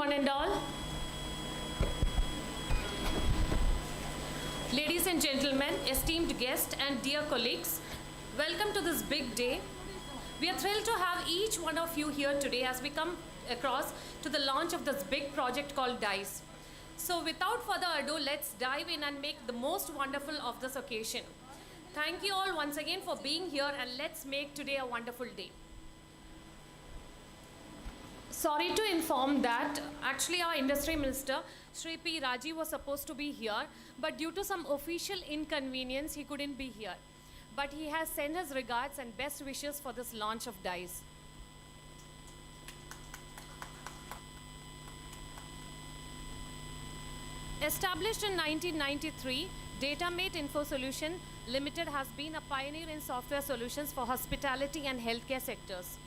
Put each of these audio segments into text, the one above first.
one and all. Ladies and gentlemen, esteemed guests and dear colleagues, welcome to this big day. We are thrilled to have each one of you here today as we come across to the launch of this big project called DISE. So without further ado, let's dive in and make the most wonderful of this occasion. Thank you all once again for being here, and let's make today a wonderful day. Sorry to inform that actually our industry minister Shri P. Raji was supposed to be here, but due to some official inconvenience he couldn't be here. But he has sent his regards and best wishes for this launch of DISE. Established in 1993, Datamate Info Solution Limited has been a pioneer in software solutions for hospitality and healthcare sectors.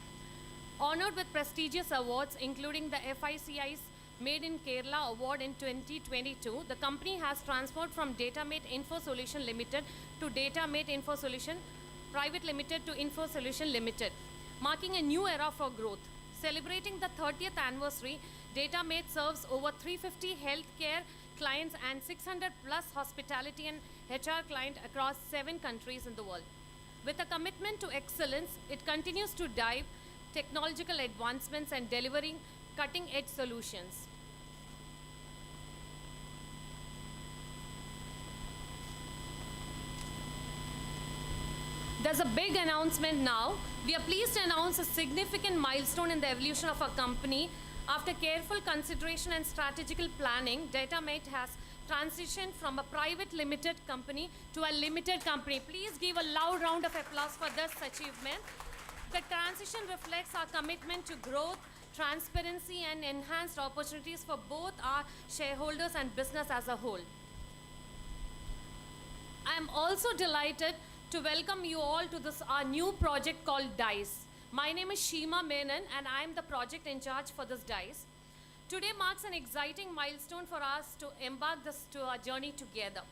Honored with prestigious awards, including the FICI's Made in Kerala Award in 2022, the company has transformed from Datamate Info Solution Limited to Datamate Info Solution Private Limited to Info Solution Limited, marking a new era for growth. Celebrating the 30th anniversary, Datamate serves over 350 healthcare clients and 600 plus hospitality and HR clients across 7 countries in the world. With a commitment to excellence, it continues to drive technological advancements and delivering cutting-edge solutions. There's a big announcement now. We are pleased to announce a significant milestone in the evolution of our company. After careful consideration and strategical planning, Datamate has transitioned from a private limited company to a limited company. Please give a loud round of applause for this achievement. The transition reflects our commitment to growth, transparency, and enhanced opportunities for both our shareholders and business as a whole. I am also delighted to welcome you all to this our new project called DISE. My name is Sheema Menon, and I am the project in charge for this DISE. Today marks an exciting milestone for us to embark to our journey together.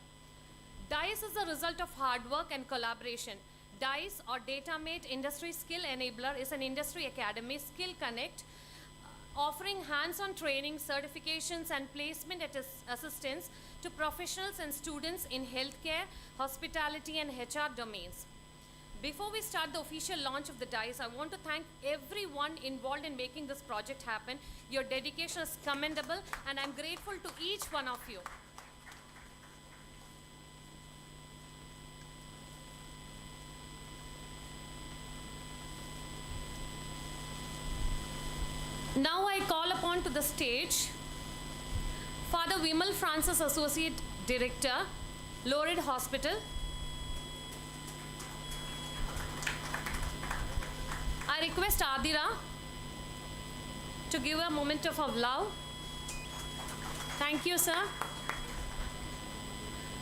DISE is a result of hard work and collaboration. DISE, or Datamate Industry Skill Enabler, is an industry academy, Skill Connect, offering hands-on training, certifications, and placement assistance to professionals and students in healthcare, hospitality, and HR domains. Before we start the official launch of the DISE, I want to thank everyone involved in making this project happen. Your dedication is commendable, and I'm grateful to each one of you. Now I call upon to the stage Father Vimal Francis, Associate Director, Lorid Hospital. I request Adira to give a moment of love. Thank you, sir.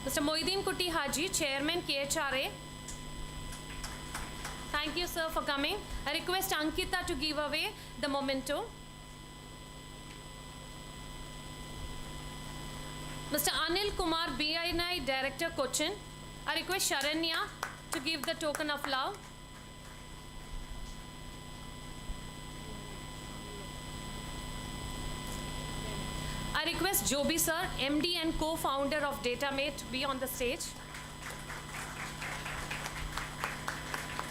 Mr. Moideen Kuti Haji, Chairman, KHRA. Thank you, sir, for coming. I request Ankita to give away the memento. Mr. Anil Kumar, BINI Director, Cochin. I request Sharanya to give the token of love. I request Joby, sir, MD and co-founder of Datamate, to be on the stage.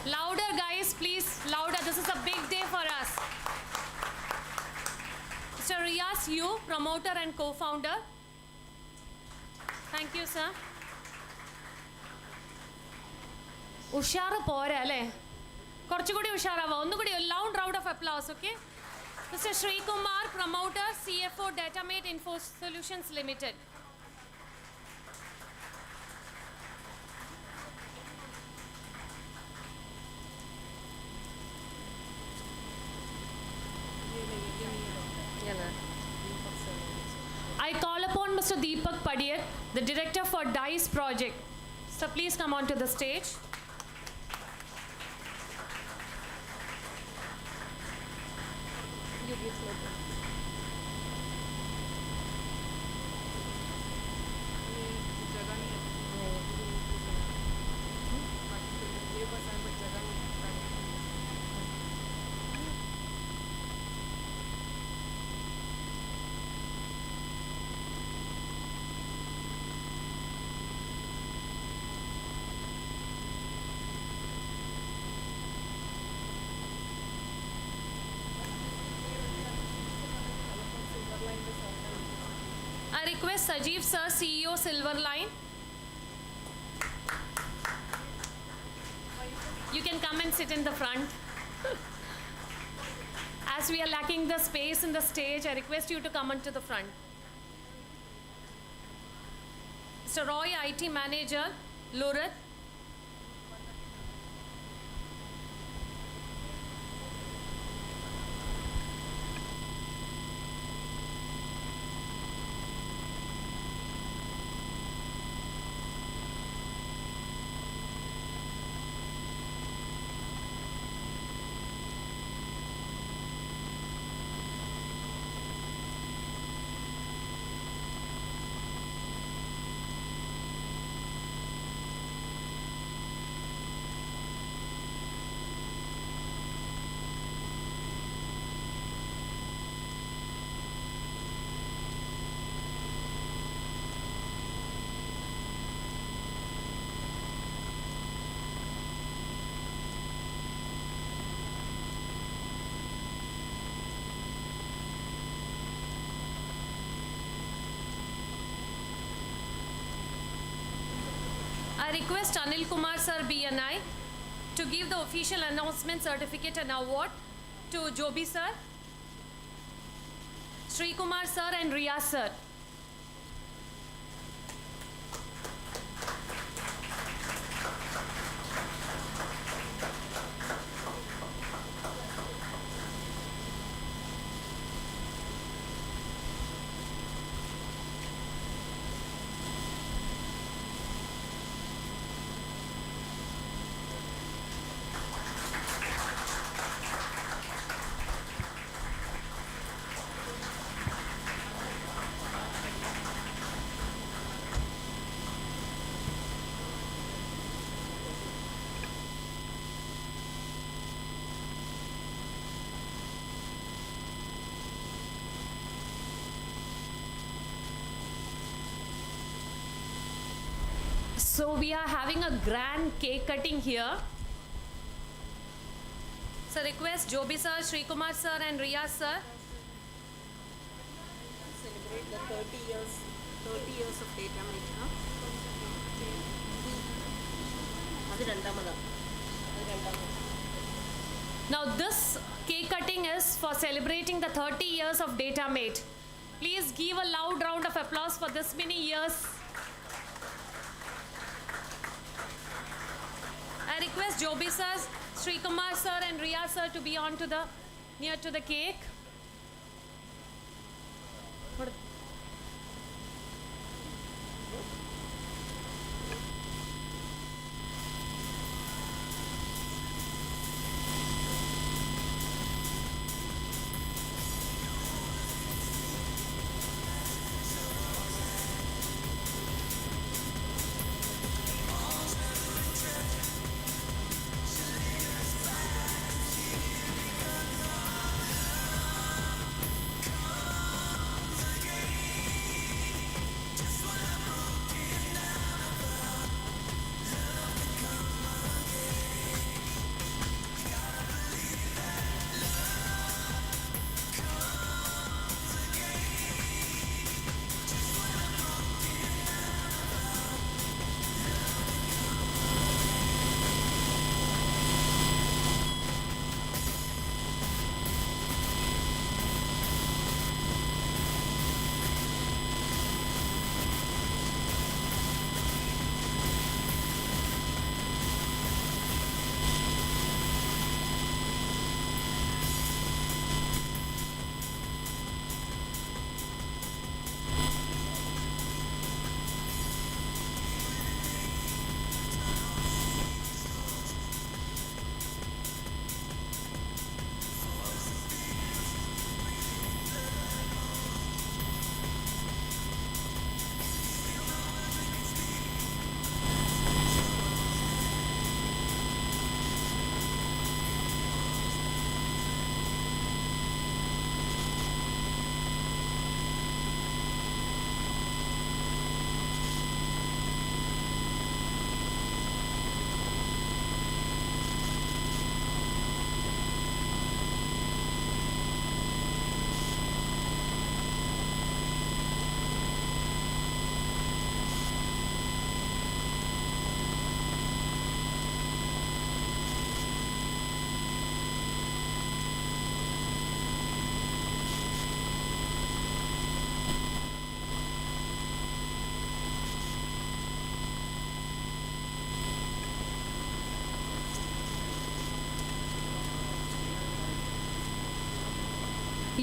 Louder, guys, please, louder. This is a big day for us. Mr. Riyas Yu, promoter and co-founder. Thank you, sir. Ushara pora alle. Korchugudi ushara va. Onnugudi a loud round of applause, okay? Mr. Sri Kumar, promoter, CFO, Datamate Info Solutions Limited. I call upon Mr. Deepak Padiyak, the director for DISE project. So please come on to the stage. You give request Sajeev sir, CEO Silverline. You can come and sit in the front. As we are lacking the space in the stage, I request you to come onto the front. Mr. Roy, IT Manager, Lurat. I request Anil Kumar sir, BNI, to give the official announcement certificate and award to Joby sir, Sri Kumar sir and Riya sir. So we are having a grand cake cutting here. So request Joby sir, Sri Kumar sir and Riya sir. Celebrate the 30 years of Datamate. Now this cake cutting is for celebrating the 30 years of Datamate. Please give a loud round of applause for this many years. I request Joby sir, Sri Kumar sir and Riya sir to be on to the near to the cake.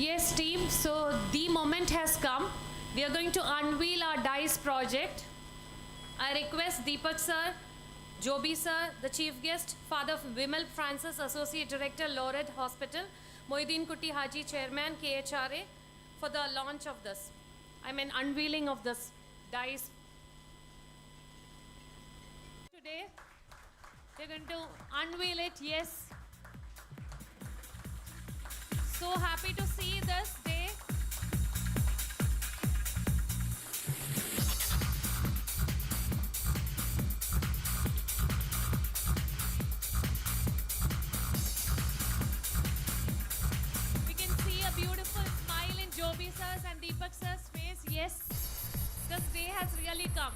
Yes, team. So the moment has come. We are going to unveil our DISE project. I request Deepak sir, Joby sir, the chief guest, Father Vimal Francis, Associate Director, Lored Hospital, Mohiddin Kutti Haji, Chairman, KHRA, for the launch of this. Unveiling of this DISE. Today, we're going to unveil it, yes. So happy to see this day. We can see a beautiful smile in Joby sir's and Deepak sir's face. Yes, this day has really come.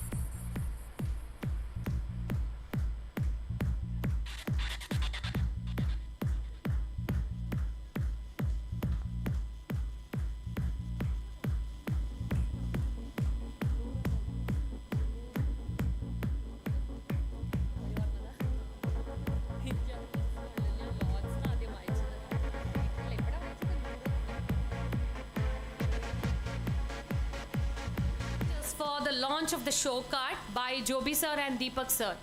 For the launch of the show card by Joby sir and Deepak sir.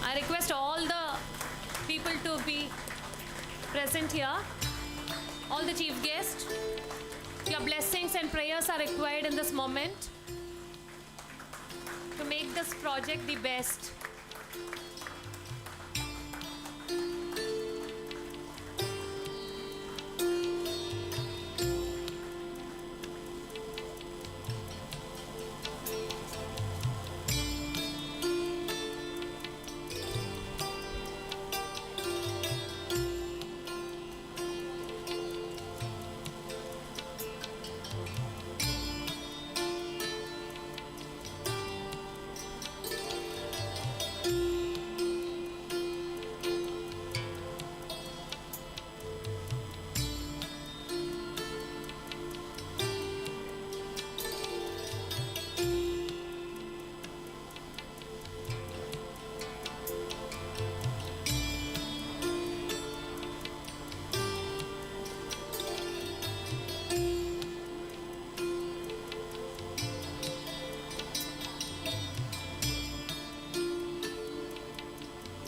I request all the people to be present here, all the chief guests. Your blessings and prayers are required in this moment to make this project the best.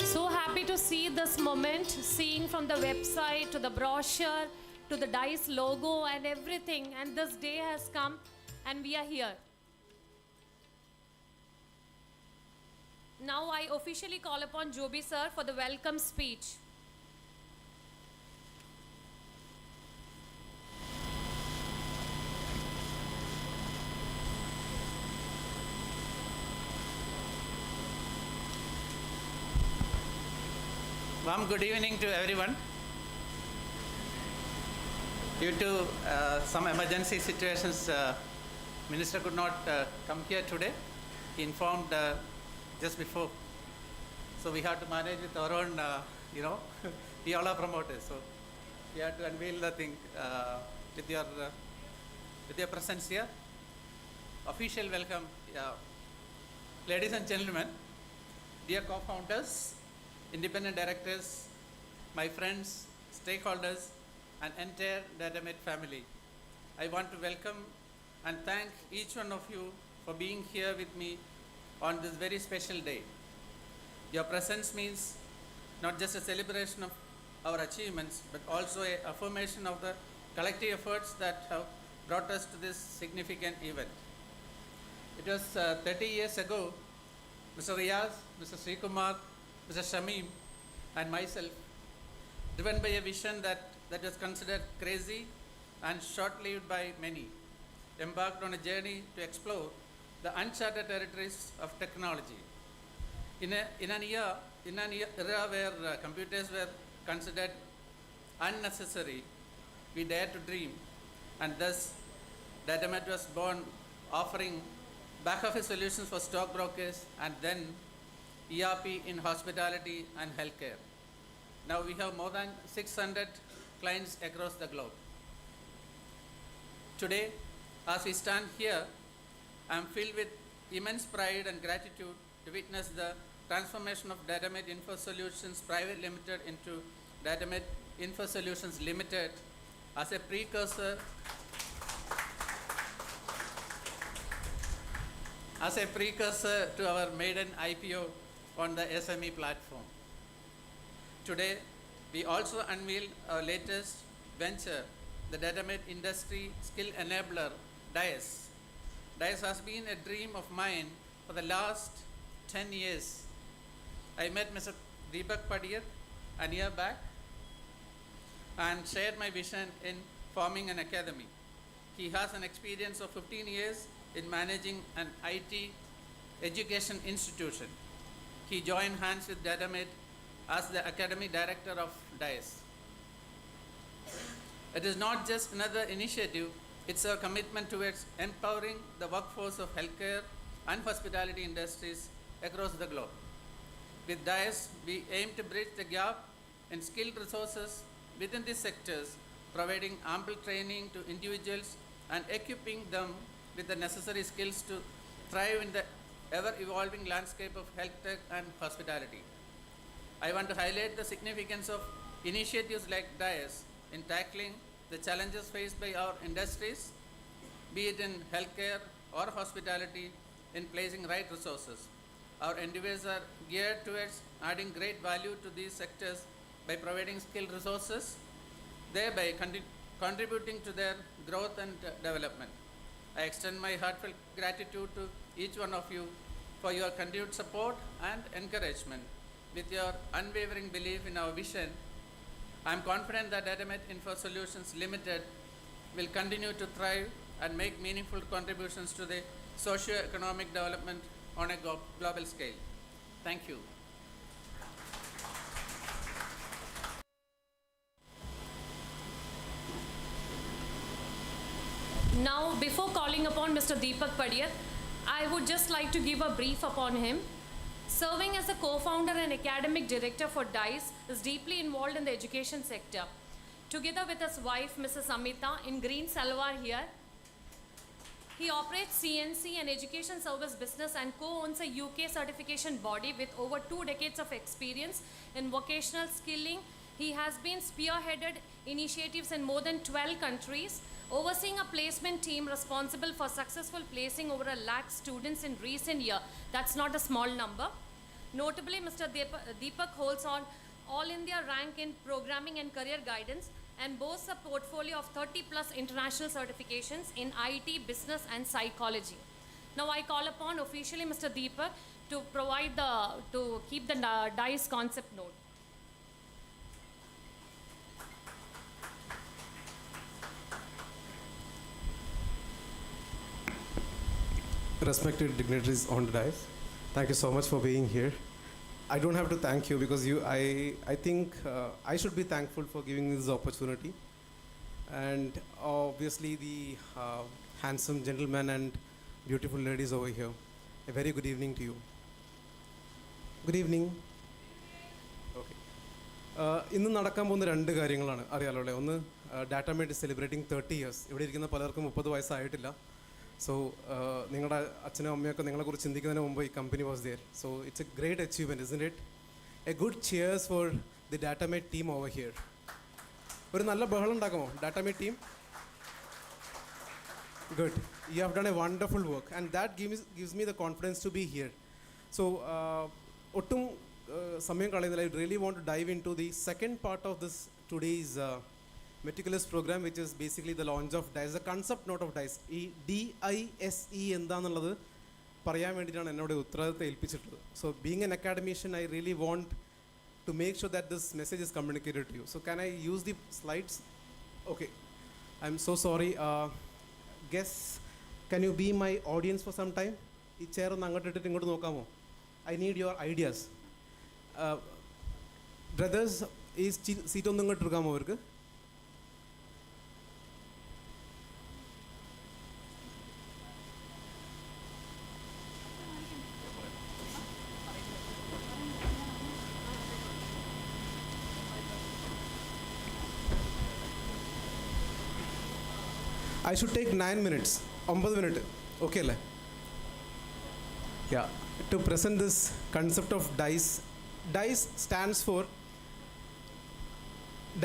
So happy to see this moment, seeing from the website to the brochure to the DISE logo and everything, and this day has come and we are here. Now I officially call upon Joby sir for the welcome speech. Warm good evening to everyone. Due to some emergency situations, Minister could not come here today. He informed just before. So we have to manage with our own, we all are promoters. So we have to unveil the thing with your presence here. Official welcome, ladies and gentlemen, dear co-founders, independent directors, my friends, stakeholders, and entire Datamate family. I want to welcome and thank each one of you for being here with me on this very special day. Your presence means not just a celebration of our achievements, but also an affirmation of the collective efforts that have brought us to this significant event. It was 30 years ago, Mr. Riaz, Mr. Srikumar, Mr. Shamim, and myself, driven by a vision that was considered crazy and short-lived by many, embarked on a journey to explore the uncharted territories of technology. In an era where computers were considered unnecessary, we dared to dream, and thus Datamate was born, offering back-office solutions for stockbrokers and then ERP in hospitality and healthcare. Now we have more than 600 clients across the globe. Today, as we stand here, I am filled with immense pride and gratitude to witness the transformation of Datamate Info Solutions Private Limited into Datamate Info Solutions Limited as a precursor to our maiden IPO on the SME platform. Today, we also unveil our latest venture, the Datamate Industry Skill Enabler, DISE. DISE has been a dream of mine for the last 10 years. I met Mr. Deepak Padiyar a year back and shared my vision in forming an academy. He has an experience of 15 years in managing an IT education institution. He joined hands with Datamate as the Academy Director of DISE. It is not just another initiative, it's a commitment towards empowering the workforce of healthcare and hospitality industries across the globe. With DISE, we aim to bridge the gap in skilled resources within these sectors, providing ample training to individuals and equipping them with the necessary skills to thrive in the ever-evolving landscape of health tech and hospitality. I want to highlight the significance of initiatives like DISE in tackling the challenges faced by our industries, be it in healthcare or hospitality, in placing right resources. Our endeavors are geared towards adding great value to these sectors by providing skilled resources, thereby contributing to their growth and development. I extend my heartfelt gratitude to each one of you for your continued support and encouragement. With your unwavering belief in our vision, I am confident that Datamate Info Solutions Limited will continue to thrive and make meaningful contributions to the socio-economic development on a global scale. Thank you. Now, before calling upon Mr. Deepak Padiyar, I would just like to give a brief upon him. Serving as a co-founder and academic director for DISE, is deeply involved in the education sector. Together with his wife, Mrs. Amita, in Green Salwar here, he operates CNC and education service business and co-owns a UK certification body with over 2 decades of experience in vocational skilling. He has been spearheaded initiatives in more than 12 countries, overseeing a placement team responsible for successful placing over 1 lakh students in recent year. That's not a small number. Notably, Mr. Deepak holds on All India rank in programming and career guidance and boasts a portfolio of 30 plus international certifications in IT, business and psychology. Now I call upon officially Mr. Deepak to keep the DISE concept note. Respected dignitaries on the DISE, thank you so much for being here. I don't have to thank you because I think I should be thankful for giving me this opportunity. And obviously the handsome gentlemen and beautiful ladies over here, a very good evening to you. Good evening. Okay. ഇന്ന് നടക്കാൻ പോകുന്ന 2 കാര്യങ്ങളാണ് അറിയാലോ അല്ലേ. ഒന്ന് Datamate is celebrating 30 years. ഇവിടെ ഇരിക്കുന്ന പലർക്കും 30 വയസ്സായിട്ടില്ല. So, നിങ്ങളുടെ അച്ഛനും അമ്മയൊക്കെ നിങ്ങളെക്കുറിച്ച് ചിന്തിക്കുന്നതിന് മുമ്പ് ഈ company was there. So it's a great achievement, isn't it? A good cheers for the Datamate team over here. ഒരു നല്ല ബഹളം ഉണ്ടാക്കുമോ Datamate team? Good. You have done a wonderful work and that gives me the confidence to be here. So, ഒട്ടും സമയം കളയുന്നില്ല. I really want to dive into the second part of this today's meticulous program, which is basically the launch of DISE, the concept note of DISE. ഈ DISE എന്താണെന്നുള്ളത് പറയാൻ വേണ്ടിയിട്ടാണ് എന്നോട് ഉത്തരവാദിത്തം ഏൽപ്പിച്ചിട്ടുള്ളത്. So being an academician, I really want to make sure that this message is communicated to you. So can I use the slides? Okay. I'm so sorry. Guess, can you be my audience for some time? ഈ chair ഒന്ന് അങ്ങോട്ട് ഇട്ടിട്ട് ഇങ്ങോട്ട് നോക്കാമോ? I need your ideas. Brothers, ഈ seat ഒന്ന് ഇങ്ങോട്ട് എടുക്കാമോ അവർക്ക്? I should take 9 minutes. 9 minutes. Okay, le? Yeah. To present this concept of DISE. DISE stands for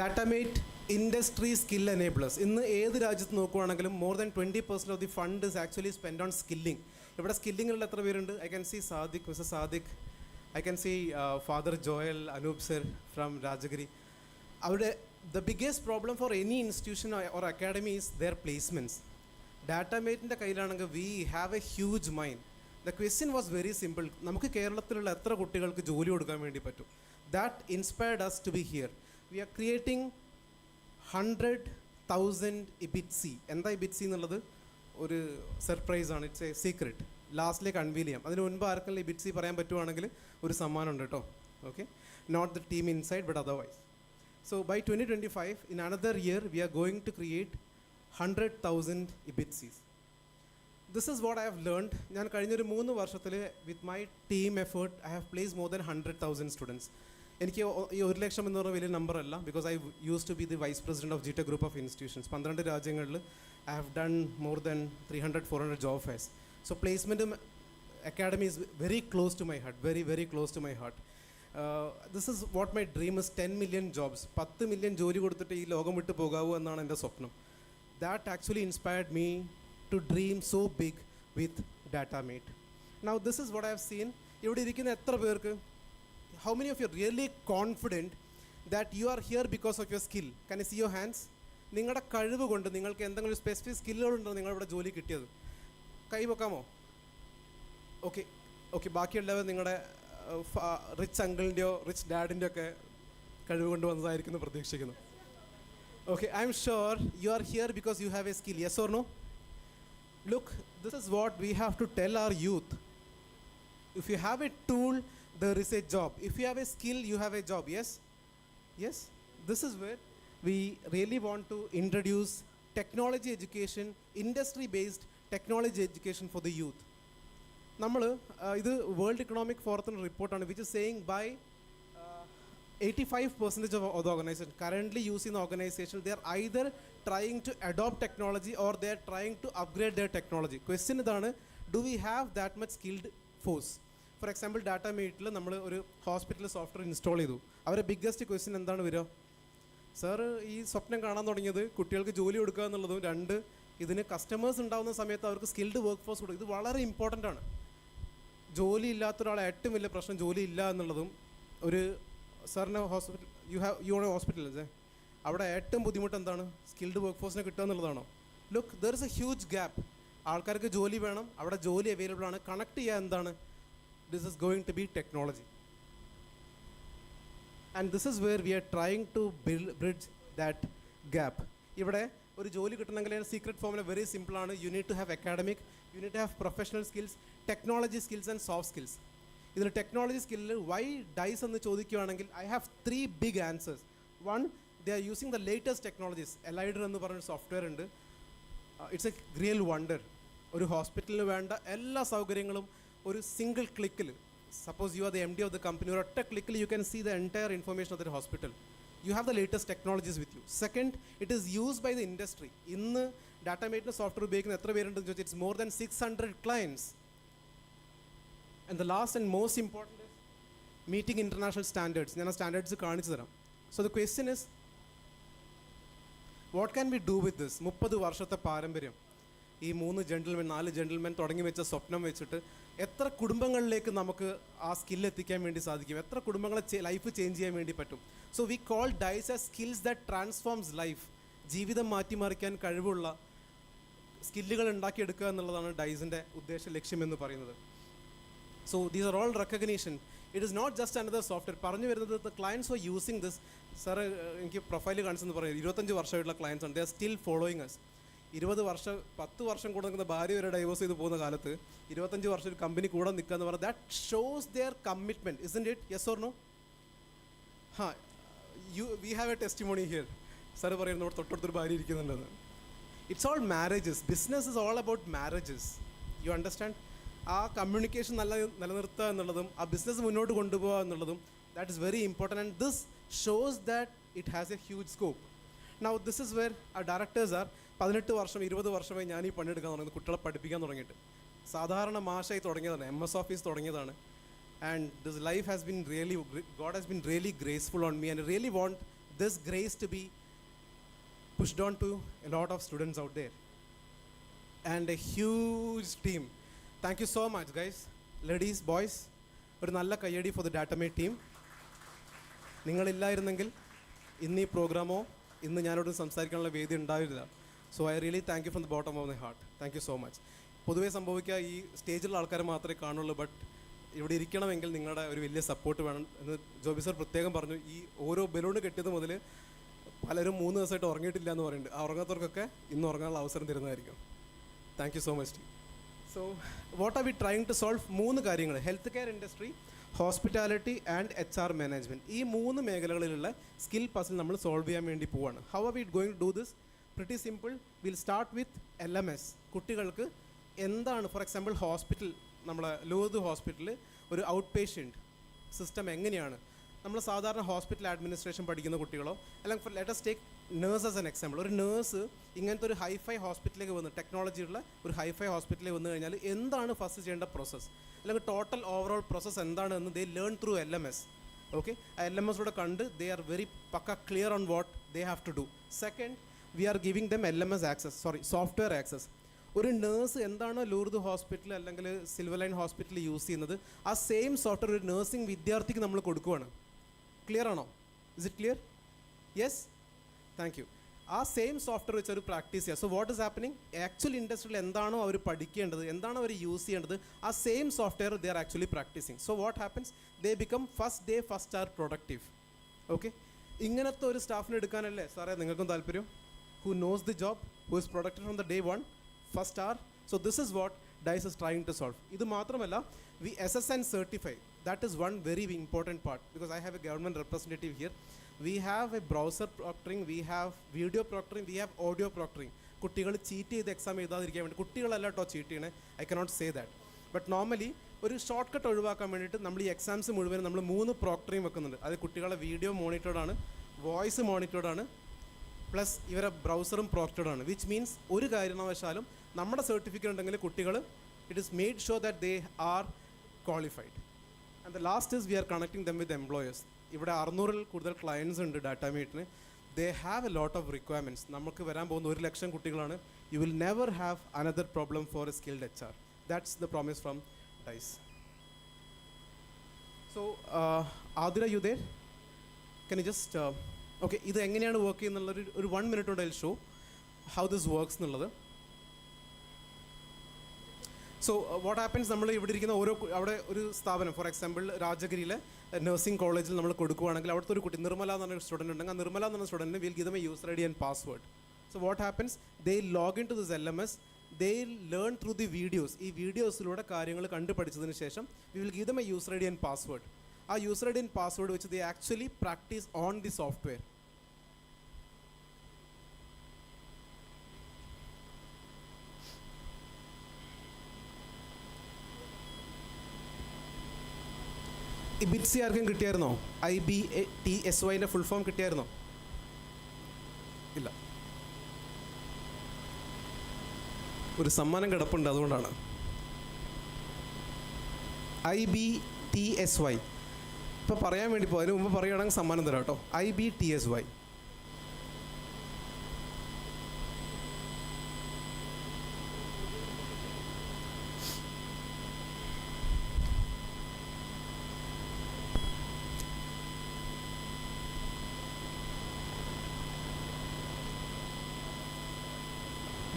Datamate Industry Skill Enablers. ഇന്ന് ഏത് രാജ്യത്ത് നോക്കുകയാണെങ്കിലും more than 20% of the fund is actually spent on skilling. ഇവിടെ സ്കില്ലിങ്ങിലുള്ള എത്ര പേരുണ്ട്? I can see Sadiq, Mr. Sadiq. I can see Father Joel, Anup sir from Rajagiri. അവിടെ the biggest problem for any institution or academy is their placements. Datamateൻ്റെ കയ്യിലാണെങ്കിൽ we have a huge mind. The question was very simple. നമുക്ക് കേരളത്തിലുള്ള എത്ര കുട്ടികൾക്ക് ജോലി കൊടുക്കാൻ വേണ്ടി പറ്റും? That inspired us to be here. We are creating 100,000 IBITSI. എന്താ IBITSI എന്നുള്ളത് ഒരു സർപ്രൈസ് ആണ്. It's a secret. ലാസ്റ്റിലേക്ക് അൺവീൽ ചെയ്യാം. അതിന് മുൻപ് ആർക്കെങ്കിലും IBITSI പറയാൻ പറ്റുവാണെങ്കിൽ ഒരു സമ്മാനമുണ്ട് കേട്ടോ. Okay, not the team inside but otherwise. So by 2025, in another year, we are going to create 100,000 IBITSIs. This is what I have learned. ഞാൻ കഴിഞ്ഞൊരു 3 വർഷത്തിൽ with my team effort, I have placed more than 100,000 students. എനിക്ക് ഈ 1 ലക്ഷം എന്ന് പറഞ്ഞ വലിയ number അല്ല, because I used to be the vice president of GTEC group of institutions. 12 രാജ്യങ്ങളിൽ I have done more than 300-400 job fairs. So placement academy is very close to my heart, very, very close to my heart. This is what my dream is. 10 million jobs, 10 million ജോലി കൊടുത്തിട്ട് ഈ ലോകം വിട്ട് പോകാവൂ എന്നാണ് എൻ്റെ സ്വപ്നം. That actually inspired me to dream so big with Datamate. Now this is what I have seen. ഇവിടെ ഇരിക്കുന്ന എത്ര പേർക്ക്, how many of you are really confident that you are here because of your skill? Can I see your hands? നിങ്ങളുടെ കഴിവ് കൊണ്ട് നിങ്ങൾക്ക് എന്തെങ്കിലും specific സ്കില്ലുകളുണ്ടോ നിങ്ങളിവിടെ ജോലി കിട്ടിയത്? കൈ വെക്കാമോ? ഓക്കെ ഓക്കെ, ബാക്കിയുള്ളവർ നിങ്ങളുടെ റിച്ച് അങ്കിളിൻ്റെയോ റിച്ച് ഡാഡിൻ്റെയോ ഒക്കെ കഴിവ് കൊണ്ട് വന്നതായിരിക്കുന്നു പ്രതീക്ഷിക്കുന്നു. Okay, I'm sure you are here because you have a skill. Yes or no? Look, this is what we have to tell our youth. If you have a tool, there is a job. If you have a skill, you have a job. Yes? Yes? This is where we really want to introduce technology education, industry-based technology education for the youth. നമ്മൾ ഇത് world economic ഫോറത്തിൻ്റെ റിപ്പോർട്ടാണ്, which is saying by 85% of the organization currently using the organization, they are either trying to adopt technology or they are trying to upgrade their technology. Question idana, do we have that much skilled force? For example, Datamate നമ്മൾ ഒരു hospital software install ചെയ്തു. അവരുടെ biggest question എന്താണ് വരിക? Sir, ഈ സ്വപ്നം കാണാൻ തുടങ്ങിയത് കുട്ടികൾക്ക് ജോലി കൊടുക്കുക എന്നുള്ളതും, 2 ഇതിന് കസ്റ്റമേഴ്സ് ഉണ്ടാകുന്ന സമയത്ത് അവർക്ക് സ്കിൽഡ് വർക്ക് ഫോഴ്സ് കൊടുക്കുക. ഇത് വളരെ ഇമ്പോർട്ടൻ്റ് ആണ്. ജോലി ഇല്ലാത്ത ഒരാളെ ഏറ്റവും വലിയ പ്രശ്നം ജോലി ഇല്ല എന്നുള്ളതും. ഒരു സാറിന് hospital you own a hospital അല്ലേ, അവിടെ ഏറ്റവും ബുദ്ധിമുട്ട് എന്താണ്? സ്കിൽഡ് വർക്ക് ഫോഴ്സിനെ കിട്ടുക എന്നുള്ളതാണോ? Look, there is a huge gap. ആൾക്കാർക്ക് ജോലി വേണം, അവിടെ ജോലി അവൈലബിൾ ആണ്. കണക്ട് ചെയ്യാൻ എന്താണ്? This is going to be technology. And this is where we are trying to bridge that gap. ഇവിടെ ഒരു ജോലി കിട്ടണമെങ്കിൽ സീക്രട്ട് ഫോമുല വെരി സിമ്പിളാണ്. You need to have academic, you need to have professional skills, technology skills and soft skills. ഇതിൽ technology സ്കില്ലിൽ why DISE എന്ന് ചോദിക്കുകയാണെങ്കിൽ I have 3 big answers. 1, they are using the latest technologies. എലൈഡർ എന്ന് പറഞ്ഞൊരു software ഉണ്ട്. It's A real wonder. ഒരു ഹോസ്പിറ്റലിന് വേണ്ട എല്ലാ സൗകര്യങ്ങളും ഒരു സിംഗിൾ ക്ലിക്കിൽ, suppose you are the MD of the company, ഒരു ഒറ്റ ക്ലിക്കിൽ you can see the entire information of the hospital. You have the latest technologies with you. Second, it is used by the industry. ഇന്ന് ഡാറ്റാമേറ്റിൻ്റെ software ഉപയോഗിക്കുന്ന എത്ര പേരുണ്ടെന്ന് ചോദിച്ചാൽ it's more than 600 clients. And the last and most important is meeting international standards. ഞാൻ ആ standards കാണിച്ചു തരാം. So the question is, what can we do with this? 30 വർഷത്തെ പാരമ്പര്യം, ഈ 4 ജെന്റിൽമെൻ തുടങ്ങി വെച്ച സ്വപ്നം വെച്ചിട്ട് എത്ര കുടുംബങ്ങളിലേക്ക് നമുക്ക് ആ സ്കില്ല് എത്തിക്കാൻ വേണ്ടി സാധിക്കും? എത്ര കുടുംബങ്ങളെ ലൈഫ് ചേഞ്ച് ചെയ്യാൻ വേണ്ടി പറ്റും? So we call these as skills that transforms life. ജീവിതം മാറ്റിമറിക്കാൻ കഴിവുള്ള സ്കില്ലുകൾ ഉണ്ടാക്കിയെടുക്കുക എന്നുള്ളതാണ് ഡൈസിൻ്റെ ഉദ്ദേശ ലക്ഷ്യം എന്ന് പറയുന്നത്. So these are all recognition. It is not just another software. പറഞ്ഞു വരുന്നത് the clients are using this. Sir എനിക്ക് പ്രൊഫൈൽ കാണിച്ചെന്ന് പറയുന്നത് 25 വർഷമായിട്ടുള്ള ക്ലയൻസ് ആണ്. They are still following us. 10 വർഷം കൂടെ നിൽക്കുന്ന ഭാര്യ വരെ ഡൈവോഴ്സ് ചെയ്ത് പോകുന്ന കാലത്ത് 25 വർഷം ഒരു കമ്പനി കൂടെ നിൽക്കുക എന്ന് പറഞ്ഞാൽ that shows their commitment. Isn't it? Yes or no? We have a testimony here. Sir പറയുന്നത് നമ്മുടെ തൊട്ടടുത്തൊരു ഭാര്യ ഇരിക്കുന്നുണ്ടെന്ന്. It's all marriages. Business is all about marriages. You understand? ആ കമ്മ്യൂണിക്കേഷൻ നിലനിർത്തുക എന്നുള്ളതും ആ ബിസിനസ് മുന്നോട്ട് കൊണ്ടുപോകുക എന്നുള്ളതും, that is very important. And this shows that it has a huge scope. Now this is where our directors are. 18 വർഷം 20 വർഷമായി ഞാൻ ഈ പണിയെടുക്കാൻ തുടങ്ങുന്നത്, കുട്ടികളെ പഠിപ്പിക്കാൻ തുടങ്ങിയിട്ട്. സാധാരണ മാഷായി തുടങ്ങിയതാണ്, MS ഓഫീസ് തുടങ്ങിയതാണ്. And this life has been really, God has been really graceful on me, and really want this grace to be pushed on to a lot of students out there. And a huge team. Thank you so much, guys. Ladies, boys, ഒരു നല്ല കയ്യടി for the Datamate team. നിങ്ങളില്ലായിരുന്നെങ്കിൽ ഇന്ന് ഈ പ്രോഗ്രാമോ ഇന്ന് ഞാനോട് സംസാരിക്കാനുള്ള വേദി ഉണ്ടാവില്ല. So I really thank you from the bottom of my heart. Thank you so much. പൊതുവേ സംഭവിക്കുക ഈ സ്റ്റേജിലുള്ള ആൾക്കാരെ മാത്രമേ കാണുള്ളൂ, ബട്ട് ഇവിടെ ഇരിക്കണമെങ്കിൽ നിങ്ങളുടെ ഒരു വലിയ സപ്പോർട്ട് വേണം എന്ന് ജോബി സർ പ്രത്യേകം പറഞ്ഞു. ഈ ഓരോ ബലൂൺ കെട്ടിയത് മുതൽ പലരും 3 ദിവസമായിട്ട് ഉറങ്ങിയിട്ടില്ല എന്ന് പറയുന്നുണ്ട്. ആ ഉറങ്ങാത്തവർക്കൊക്കെ ഇന്ന് ഉറങ്ങാനുള്ള അവസരം തരുന്നതായിരിക്കും. Thank you so much. So what are we trying to solve? 3 കാര്യങ്ങൾ: health care industry, hospitality and HR management. ഈ 3 മേഖലകളിലുള്ള സ്കിൽ പസിൽ നമ്മൾ സോൾവ് ചെയ്യാൻ വേണ്ടി പോവാണ്. How are we going to do this? Pretty simple. Will start with LMS. കുട്ടികൾക്ക് എന്താണ്, for example hospital, നമ്മളെ ലൂർദ് ഹോസ്പിറ്റലിൽ ഒരു ഔട്ട് പേഷ്യൻറ്റ് സിസ്റ്റം എങ്ങനെയാണ്, നമ്മൾ സാധാരണ ഹോസ്പിറ്റൽ അഡ്മിനിസ്ട്രേഷൻ പഠിക്കുന്ന കുട്ടികളോ, അല്ലെങ്കിൽ let us take nurse as an example. ഒരു നേഴ്സ് ഇങ്ങനത്തെ ഒരു ഹൈഫൈ ഹോസ്പിറ്റലിലേക്ക് വന്ന്, ടെക്നോളജിയുള്ള ഒരു ഹൈഫൈ ഹോസ്പിറ്റലിലേക്ക് വന്നു കഴിഞ്ഞാൽ എന്താണ് ഫസ്റ്റ് ചെയ്യേണ്ട പ്രോസസ്സ്, അല്ലെങ്കിൽ ടോട്ടൽ ഓവറോൾ പ്രോസസ്സ് എന്താണെന്ന് they learn through LMS. Okay, ആ LMSലൂടെ കണ്ട് they are very pukka clear on what they have to do. Second, we are giving them LMS access, software access. ഒരു നേഴ്സ് എന്താണോ ലൂർദ് ഹോസ്പിറ്റൽ അല്ലെങ്കിൽ Silver Line ഹോസ്പിറ്റലിൽ use ചെയ്യുന്നത്, ആ സെയിം സോഫ്റ്റ്വെയർ ഒരു നഴ്സിംഗ് വിദ്യാർത്ഥിക്ക് നമ്മൾ കൊടുക്കുവാണ്. ക്ലിയർ ആണോ? Is it clear? Yes, thank you. ആ സെയിം സോഫ്റ്റ്വെയർ വെച്ച് അവർ പ്രാക്ടീസ് ചെയ്യുക. So what is happening? Actual ഇൻഡസ്ട്രിയിൽ എന്താണോ അവർ പഠിക്കേണ്ടത്, എന്താണോ അവർ യൂസ് ചെയ്യേണ്ടത്, ആ same software they are actually practising. So what happens? They become first day first hour productive. Okay, ഇങ്ങനത്തെ ഒരു സ്റ്റാഫിനെ എടുക്കാനല്ലേ സാറേ നിങ്ങൾക്കും താല്പര്യം? Who knows the job, who is productive from the day 1 first hour. So this is what DISE is trying to solve. ഇത് മാത്രമല്ല, we assess and certify. That is one very important part, because I have a government representative here. We have a browser proctoring, we have video proctoring, we have audio proctoring. കുട്ടികൾ cheat ചെയ്ത് exam എഴുതാതിരിക്കാൻ വേണ്ടി, കുട്ടികളല്ല കേട്ടോ cheat ചെയ്യണേ, I cannot say that, but normally ഒരു short cut ഒഴിവാക്കാൻ വേണ്ടിയിട്ട് നമ്മൾ ഈ എക്സാംസ് മുഴുവൻ നമ്മൾ 3 പ്രോക്ടറിങ് വെക്കുന്നുണ്ട്. അത് കുട്ടികളെ വീഡിയോ മോണിറ്റേർഡ് ആണ്, വോയിസ് മോണിറ്റേർഡ് ആണ്, പ്ലസ് ഇവരെ ബ്രൗസറും പ്രോക്ടേർഡ് ആണ്. വിച്ച് മീൻസ് ഒരു കാരണവശാലും നമ്മുടെ സർട്ടിഫിക്കറ്റ് ഉണ്ടെങ്കിൽ കുട്ടികൾ, it is made sure that they are qualified. And the last is we are connecting them with employers. ഇവിടെ 600-ൽ കൂടുതൽ ക്ലയൻസ് ഉണ്ട് ഡാറ്റാമേറ്റിന്. They have a lot of requirements. നമുക്ക് വരാൻ പോകുന്ന 1 ലക്ഷം കുട്ടികളാണ്. You will never have another problem for a skilled HR. That's the promise from DISE. So Athira, you there? Can you just okay, ഇത് എങ്ങനെയാണ് വർക്ക് ചെയ്യുന്നുള്ളൊരു 1 minute കൊണ്ട് I will show how this works എന്നുള്ളത്. സോ വാട്ട് ഹാപ്പൻസ്, നമ്മൾ ഇവിടെ ഇരിക്കുന്ന ഓരോ, അവിടെ ഒരു സ്ഥാപനം, ഫോർ എക്സാമ്പിൾ രാജഗിരിയിലെ നഴ്സിംഗ് കോളേജിൽ നമ്മൾ കൊടുക്കുകയാണെങ്കിൽ അവിടുത്തെ ഒരു കുട്ടി നിർമ്മല എന്ന് പറഞ്ഞ സ്റ്റുഡൻറ്റ് ഉണ്ടെങ്കിൽ ആ നിർമ്മല എന്ന് പറഞ്ഞ സ്റ്റുഡൻറ്റിന് will give them a user ID and password. So what happens, they log in to this LMS, they learn through the videos. ഈ വീഡിയോസിലൂടെ കാര്യങ്ങൾ കണ്ടുപഠിച്ചതിന് ശേഷം we will give them a user ID and password. ആ user ID and password വെച്ച് they actually practice on the software. ഈ ബിറ്റ്സി ആർക്കും കിട്ടിയായിരുന്നോ? IBTSYൻ്റെ ഫുൾ ഫോം കിട്ടിയായിരുന്നോ? ഇല്ല, ഒരു സമ്മാനം കിടപ്പുണ്ട്, അതുകൊണ്ടാണ്. IBTSY ഇപ്പോൾ പറയാൻ വേണ്ടി പോകും, അതിന് മുമ്പ് പറയുകയാണെങ്കിൽ സമ്മാനം തരാം കേട്ടോ. IBTSY.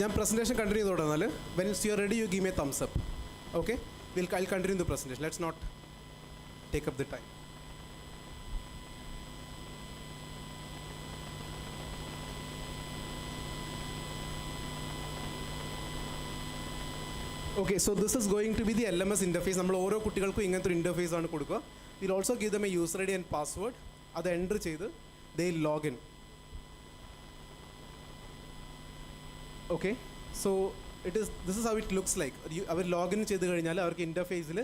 ഞാൻ പ്രസൻറ്റേഷൻ കണ്ടിന്യൂ ചെയ്തോട്ടെ. എന്നാൽ when you are ready you give me a thumbs up. Okay, I continue the presentation. Let's not take up the time. Okay, so this is going to be the LMS interface. നമ്മൾ ഓരോ കുട്ടികൾക്കും ഇങ്ങനത്തെ ഒരു interface ആണ് കൊടുക്കുക. Will also give them a user ID and password. അത് enter ചെയ്ത് they login. Okay, so this is how it looks like. അവർ ലോഗിൻ ചെയ്ത് കഴിഞ്ഞാൽ അവർക്ക് ഇൻ്റർഫേസിൽ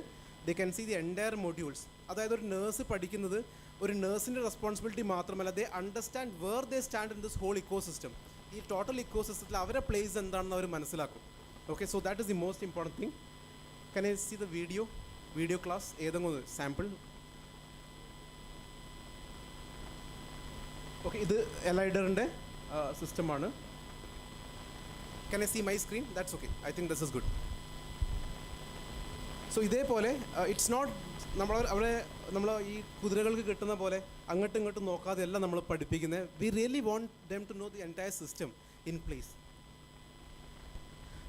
they can see the entire modules. അതായത് ഒരു നേഴ്സ് പഠിക്കുന്നത് ഒരു നേഴ്സിൻ്റെ റെസ്പോൺസിബിലിറ്റി മാത്രമല്ല, they understand where they stand in this whole ecosystem. ഈ ഈ ടോട്ടൽ ഇക്കോസിസ്റ്റത്തിൽ അവരുടെ പ്ലേസ് എന്താണെന്ന് അവർ മനസ്സിലാക്കും. Okay, so that is the most important thing. Can I see the video class ഏതെങ്കിലും ഒരു സാമ്പിൾ? ഓക്കെ, ഇത് എലൈഡറിൻ്റെ സിസ്റ്റമാണ്. Can I see my screen? That's okay. I think this is good. So ഇതേപോലെ ഇറ്റ്സ് നോട്ട് നമ്മൾ ഈ കുതിരകൾക്ക് കിട്ടുന്ന പോലെ അങ്ങോട്ടും ഇങ്ങോട്ടും നോക്കാതെ എല്ലാം നമ്മൾ പഠിപ്പിക്കുന്നത്. We really want them to know the entire system in place.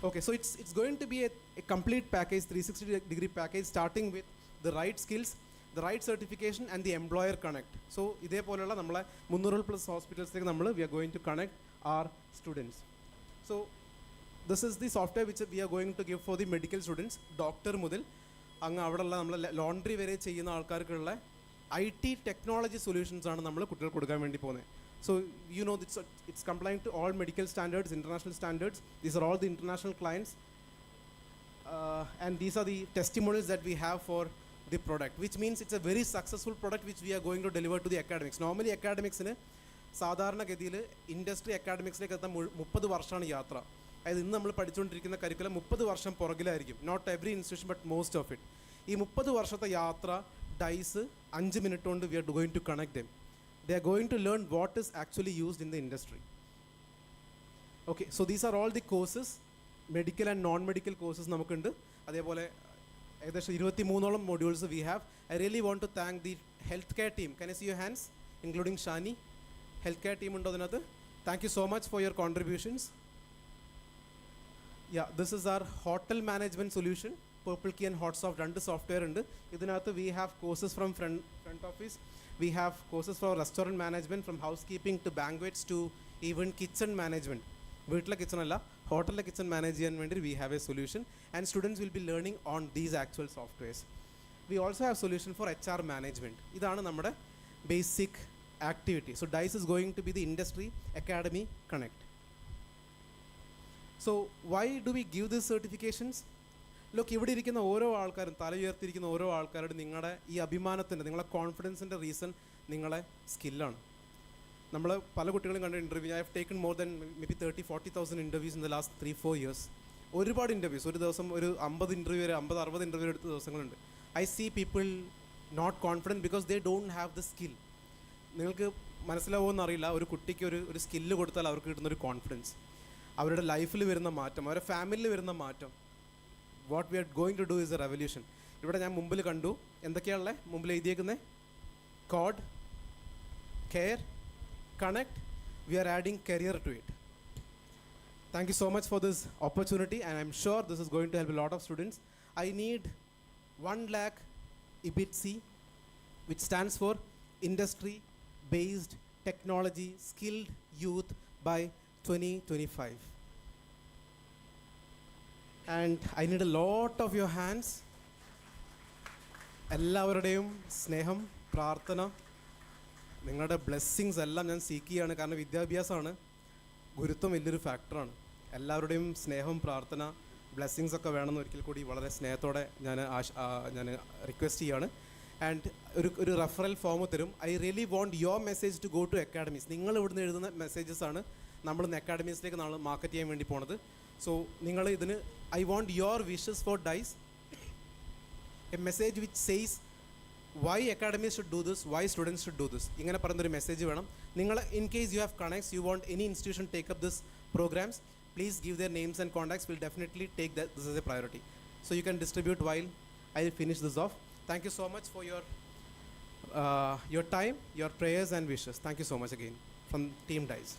Okay, so it's going to be a complete package, 360-degree package, starting with the right skills, the right certification, and the employer connect. So ഇതേപോലെയുള്ള നമ്മളെ 300+ ഹോസ്പിറ്റൽസിലേക്ക് we are going to connect our students. So this is the software which we are going to give for the medical students. Doctor മുതൽ അങ്ങ് അവിടെയുള്ള നമ്മൾ laundry വരെ ചെയ്യുന്ന ആൾക്കാർക്കുള്ള IT technology solutions ആണ് നമ്മൾ കുട്ടികൾക്ക് കൊടുക്കാൻ വേണ്ടി പോകുന്നത്. So you know it's compliant to all medical standards, international standards. These are all the international clients, and these are the testimonials that we have for the product, which means it's a very successful product which we are going to deliver to the academics. Normally academicsന് സാധാരണഗതിയിൽ industry അക്കാഡമിക്സിലേക്ക് എത്താൻ 30 വർഷമാണ് യാത്ര. അതായത് ഇന്ന് നമ്മൾ പഠിച്ചുകൊണ്ടിരിക്കുന്ന curriculum 30 വർഷം പുറകിലായിരിക്കും. Not every institution but most of it. ഈ 30 വർഷത്തെ യാത്ര ഡൈസ് 5 മിനിറ്റ് കൊണ്ട് we are going to connect them. They are going to learn what is actually used in the industry. Okay, so these are all the courses, medical and non-medical courses നമുക്കുണ്ട്. അതേപോലെ ഏകദേശം 23ഓളം modules we have. I really want to thank the healthcare team. Can I see your hands, including Shani? Healthcare team ഉണ്ടോ അതിനകത്ത്? Thank you so much for your contributions. Yeah, this is our hotel management solution. Purple Key and Hotsoft, രണ്ട് software ഉണ്ട്. ഇതിനകത്ത് we have courses from front office. We have courses for restaurant management, from housekeeping to banquets to even kitchen management. വീട്ടിലെ kitchen അല്ല, ഹോട്ടലിലെ kitchen manage ചെയ്യാൻ വേണ്ടി we have a solution, and students will be learning on these actual softwares. We also have solution for HR management. ഇതാണ് നമ്മുടെ basic activity. So DISE is going to be the industry academy connect. So why do we give these certifications? Look, ഇവിടെ ഇരിക്കുന്ന ഓരോ ആൾക്കാരും, തല ഉയർത്തിയിരിക്കുന്ന ഓരോ ആൾക്കാരുടെ നിങ്ങളുടെ ഈ അഭിമാനത്തിൻ്റെ, നിങ്ങളുടെ കോൺഫിഡൻസിൻ്റെ റീസൺ നിങ്ങളെ സ്കില്ലാണ്. നമ്മൾ പല കുട്ടികളും കണ്ട interview, I have taken more than maybe 30,000-40,000 interviews in the last 3-4 years. ഒരുപാട് ഇൻ്റർവ്യൂസ്, ഒരു ദിവസം ഒരു 50 ഇൻ്റർവ്യൂ വരെ 50-60 ഇൻ്റർവ്യൂ എടുത്ത ദിവസങ്ങളുണ്ട്. I see people not confident because they don't have the skill. നിങ്ങൾക്ക് മനസ്സിലാവുമെന്ന് അറിയില്ല, ഒരു കുട്ടിക്ക് ഒരു സ്കില്ല് കൊടുത്താൽ അവർക്ക് കിട്ടുന്നൊരു കോൺഫിഡൻസ്, അവരുടെ ലൈഫിൽ വരുന്ന മാറ്റം, അവരുടെ ഫാമിലിയിൽ വരുന്ന മാറ്റം. What we are going to do is a revolution. ഇവിടെ ഞാൻ മുമ്പിൽ കണ്ടു, എന്തൊക്കെയാണുള്ളത് മുമ്പിൽ എഴുതിയേക്കുന്നത്? Code, care, connect. We are adding career to it. Thank you so much for this opportunity, and I'm sure this is going to help a lot of students. I need 1 lakh IBITC, which stands for Industry Based Technology Skilled Youth by 2025. And I need a lot of your hands. എല്ലാവരുടെയും സ്നേഹം, പ്രാർത്ഥന, നിങ്ങളുടെ blessings എല്ലാം ഞാൻ seek ചെയ്യാണ്. കാരണം വിദ്യാഭ്യാസമാണ്, ഗുരുത്വം വലിയൊരു ഫാക്ടറാണ്. എല്ലാവരുടെയും സ്നേഹം, പ്രാർത്ഥന, ബ്ലെസ്സിങ്സ് ഒക്കെ വേണമെന്ന് ഒരിക്കൽ കൂടി വളരെ സ്നേഹത്തോടെ ഞാൻ റിക്വസ്റ്റ് ചെയ്യാണ്. ആൻഡ് ഒരു റെഫറൽ ഫോം തരും. I really want your message to go to academies. നിങ്ങൾ ഇവിടുന്ന് എഴുതുന്ന മെസ്സേജസ് ആണ് നമ്മൾ ഇന്ന് അക്കാഡമീസിലേക്ക് നമ്മൾ മാർക്കറ്റ് ചെയ്യാൻ വേണ്ടി പോണത്. സോ നിങ്ങൾ ഇതിന് I want your wishes for dies, a message which says why academies should do this, why students should do this. ഇങ്ങനെ പറയുന്നൊരു മെസ്സേജ് വേണം. നിങ്ങൾ in case you have connects, you want any institution take up this programs, please give their names and contacts. We'll definitely take this as a priority. So you can distribute while I finish this off. Thank you so much for your time, your prayers and wishes. Thank you so much again from Team DISE.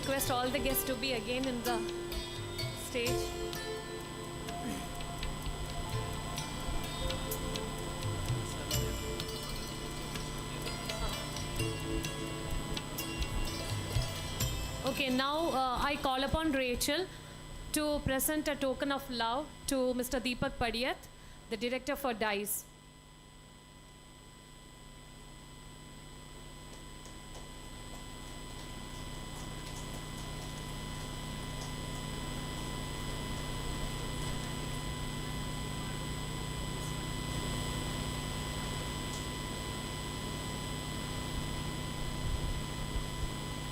request all the guests to be again in the stage. Okay, now I call upon Rachel to present a token of love to Mr. Deepak Padiyat, the director for DISE.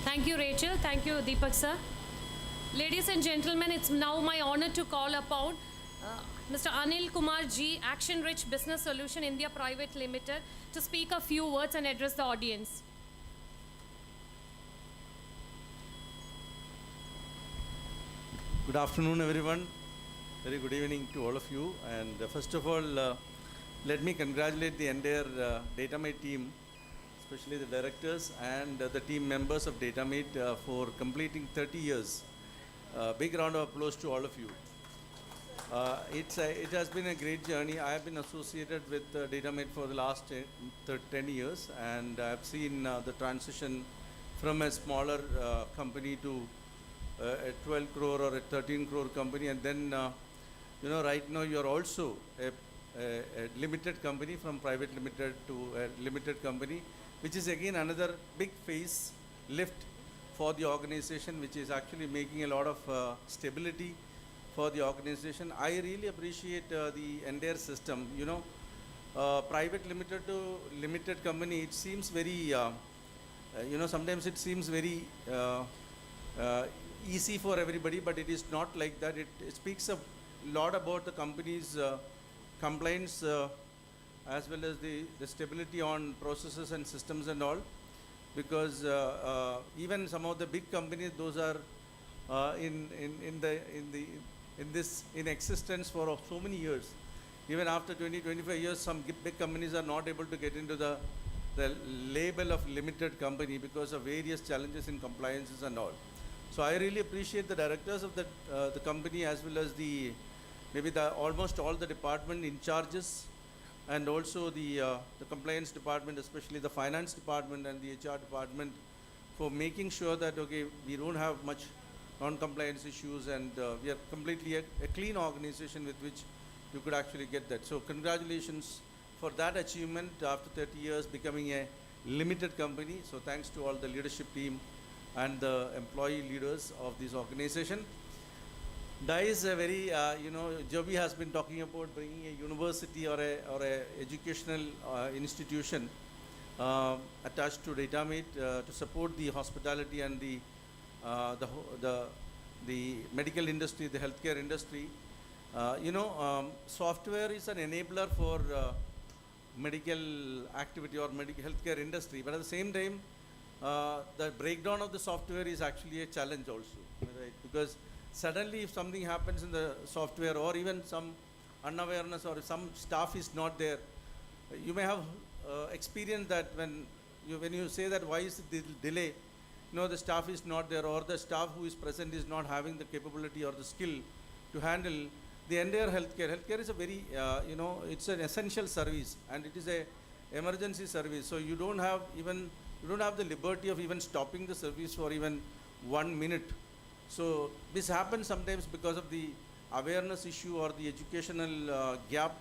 Thank you, Rachel. Thank you, Deepak sir. Ladies and gentlemen, it's now my honor to call upon Mr. Anil Kumar G, Action Rich Business Solution India Private Limited, to speak a few words and address the audience. Good afternoon, everyone. Very good evening to all of you. And first of all, let me congratulate the entire Datamate team, especially the directors and the team members of Datamate for completing 30 years. Big round of applause to all of you. It has been a great journey. I have been associated with Datamate for the last 10 years, and I have seen the transition from a smaller company to a 12 crore or a 13 crore company, and then right now you are also a limited company, from private limited to a limited company, which is again another big phase lift for the organization, which is actually making a lot of stability for the organization. I really appreciate the entire system. Private limited to limited company, it seems very, sometimes it seems very easy for everybody, but it is not like that. It speaks a lot about the company's compliance as well as the stability on processes and systems and all, because even some of the big companies, those are in existence for so many years. Even after 20-25 years, some big companies are not able to get into the label of limited company because of various challenges in compliances and all. So I really appreciate the directors of the company, as well as maybe almost all the department in charges, and also the compliance department, especially the finance department and the HR department, for making sure that we don't have much non-compliance issues, and we are completely a clean organization with which you could actually get that. So congratulations for that achievement after 30 years becoming a limited company. So thanks to all the leadership team and the employee leaders of this organization. DISE, a very, Joby has been talking about bringing a university or a educational institution attached to Datamate to support the hospitality and the medical industry, the healthcare industry. Software is an enabler for medical activity or medical healthcare industry, but at the same time, the breakdown of the software is actually a challenge also, right? Because suddenly if something happens in the software, or even some unawareness, or if some staff is not there, you may have experienced that when you say that why is the delay, the staff is not there, or the staff who is present is not having the capability or the skill to handle the entire healthcare. Healthcare is a very, it's an essential service, and it is a emergency service. So you don't have the liberty of even stopping the service for even 1 minute. So this happens sometimes because of the awareness issue or the educational gap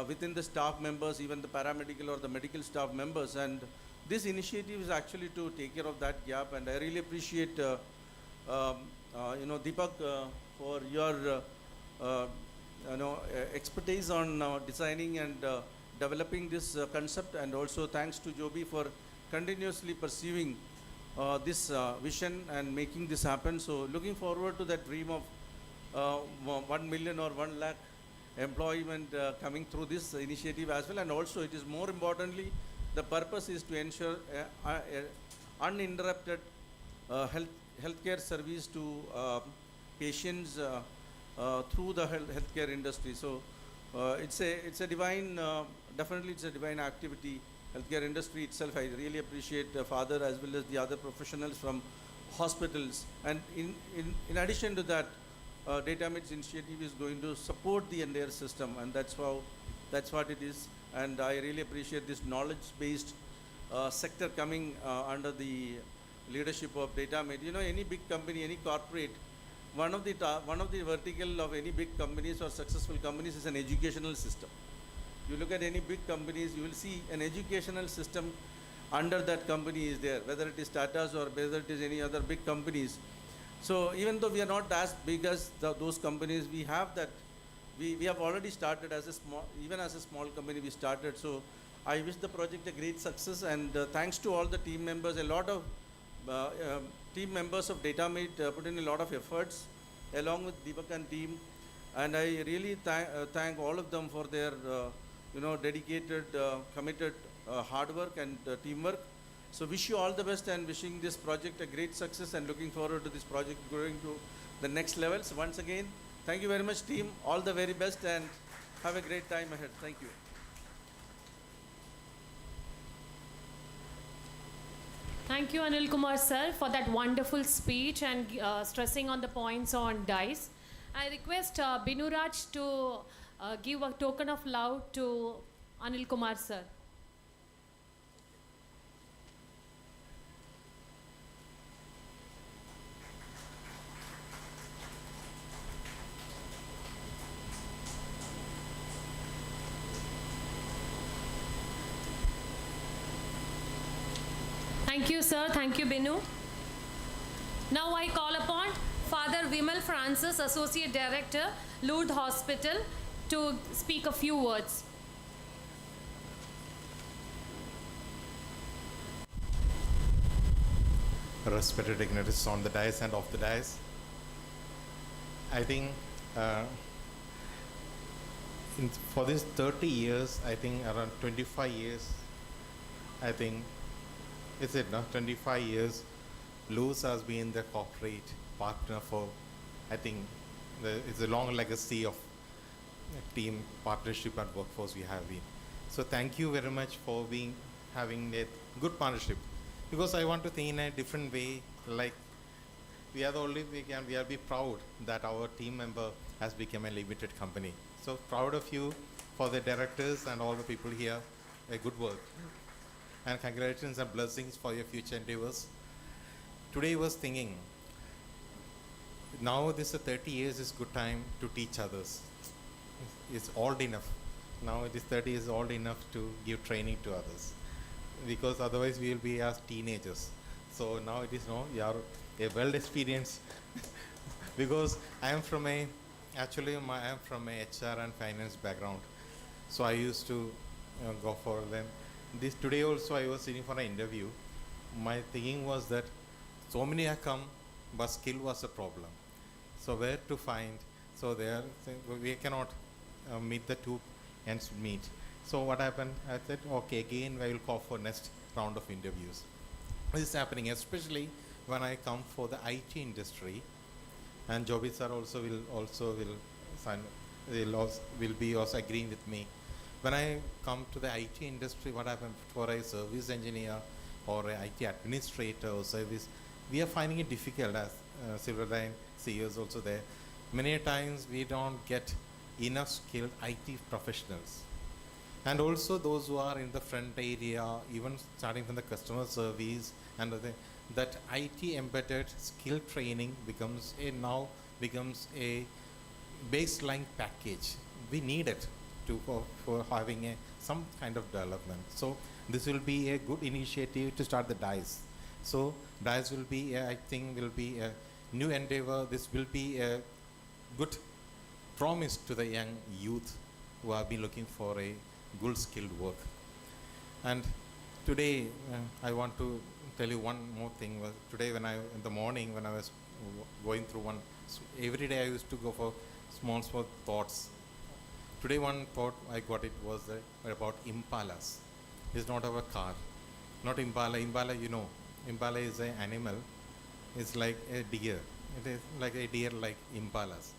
within the staff members, even the paramedical or the medical staff members. And this initiative is actually to take care of that gap. And I really appreciate, Deepak, for your expertise on designing and developing this concept, and also thanks to Joby for continuously pursuing this vision and making this happen. So looking forward to that dream of 1 million or 1 lakh employment coming through this initiative as well. And also, it is more importantly, the purpose is to ensure uninterrupted healthcare service to patients through the healthcare industry. So it's a divine, definitely it's a divine activity. Healthcare industry itself, I really appreciate Father as well as the other professionals from hospitals. And in addition to that, Datamate's initiative is going to support the entire system, and that's what it is. And I really appreciate this knowledge-based sector coming under the leadership of Datamate. You know, any big company, any corporate, one of the vertical of any big companies or successful companies is an educational system. You look at any big companies, you will see an educational system under that company is there, whether it is Tata's or whether it is any other big companies. So even though we are not as big as those companies, we have that. We have already started as a small company we started. So I wish the project a great success, and thanks to all the team members. A lot of team members of Datamate put in a lot of efforts along with Deepak and team, and I really thank all of them for their dedicated, committed hard work and teamwork. So wish you all the best, and wishing this project a great success, and looking forward to this project going to the next levels. Once again, thank you very much, team. All the very best, and have a great time ahead. Thank you. Thank you, Anil Kumar sir, for that wonderful speech and stressing on the points on DISE. I request Binu Raj to give a token of love to Anil Kumar sir. Thank you, sir. Thank you, Binu. Now I call upon Father Vimal Francis, Associate Director, Lourdes Hospital, to speak a few words. Respected dignitaries on the dais and off the dais. I think for these 30 years, I think around 25 years, I think, is it no? 25 years, Lourdes has been the corporate partner for, I think, it's a long legacy of team partnership and workforce we have been. So thank you very much for having a good partnership. Because I want to think in a different way, like we are be proud that our team member has become a limited company. So proud of you, for the directors and all the people here, a good work. And congratulations and blessings for your future endeavors. Today I was thinking, now this 30 years is good time to teach others. It's old enough. Now it is 30 years old enough to give training to others. Because otherwise we will be as teenagers. So now it is you are a well experienced. Because I am from a HR and finance background. So I used to go for them. Today also I was sitting for an interview. My thinking was that so many have come, but skill was a problem. So where to find? So there we cannot meet the two ends meet. So what happened? I said, okay, again I will call for next round of interviews. This is happening, especially when I come for the IT industry, and Joby sir will be also agreeing with me. When I come to the IT industry, what happened for a service engineer or an IT administrator or service, we are finding it difficult as Silverline CEOs also there. Many times we don't get enough skilled IT professionals. And also those who are in the front area, even starting from the customer service, and that IT embedded skill training becomes a baseline package. We need it for having some kind of development. So this will be a good initiative to start the DISE. So DISE will be, I think, will be a new endeavor. This will be a good promise to the young youth who have been looking for a good skilled work. And today I want to tell you one more thing. Today in the morning when I was going through every day I used to go for small thoughts. Today one thought I got it was about impalas. It's not our car. Not impala. Impala, Impala is an animal. It's like a deer. It is like a deer like impalas.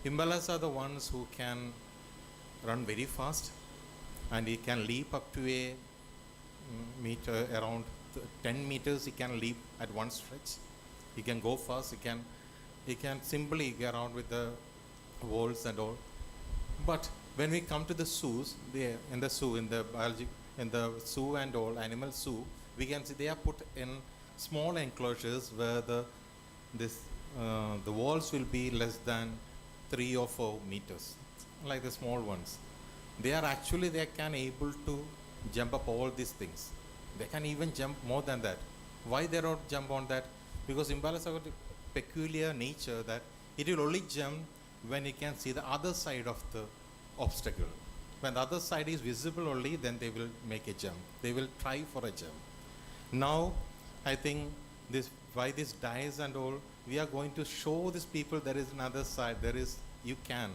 Impalas are the ones who can run very fast, and he can leap up to a meter, around 10 meters he can leap at one stretch. He can go fast. He can simply get around with the walls and all. But when we come to the zoos, in the zoo and all, animal zoo, we can see they are put in small enclosures where the walls will be less than 3 or 4 meters, like the small ones. They can able to jump up all these things. They can even jump more than that. Why they don't jump on that? Because impalas have got a peculiar nature that it will only jump when it can see the other side of the obstacle. When the other side is visible only, then they will make a jump. They will try for a jump. Now, I think by this DISE and all, we are going to show these people there is another side. You can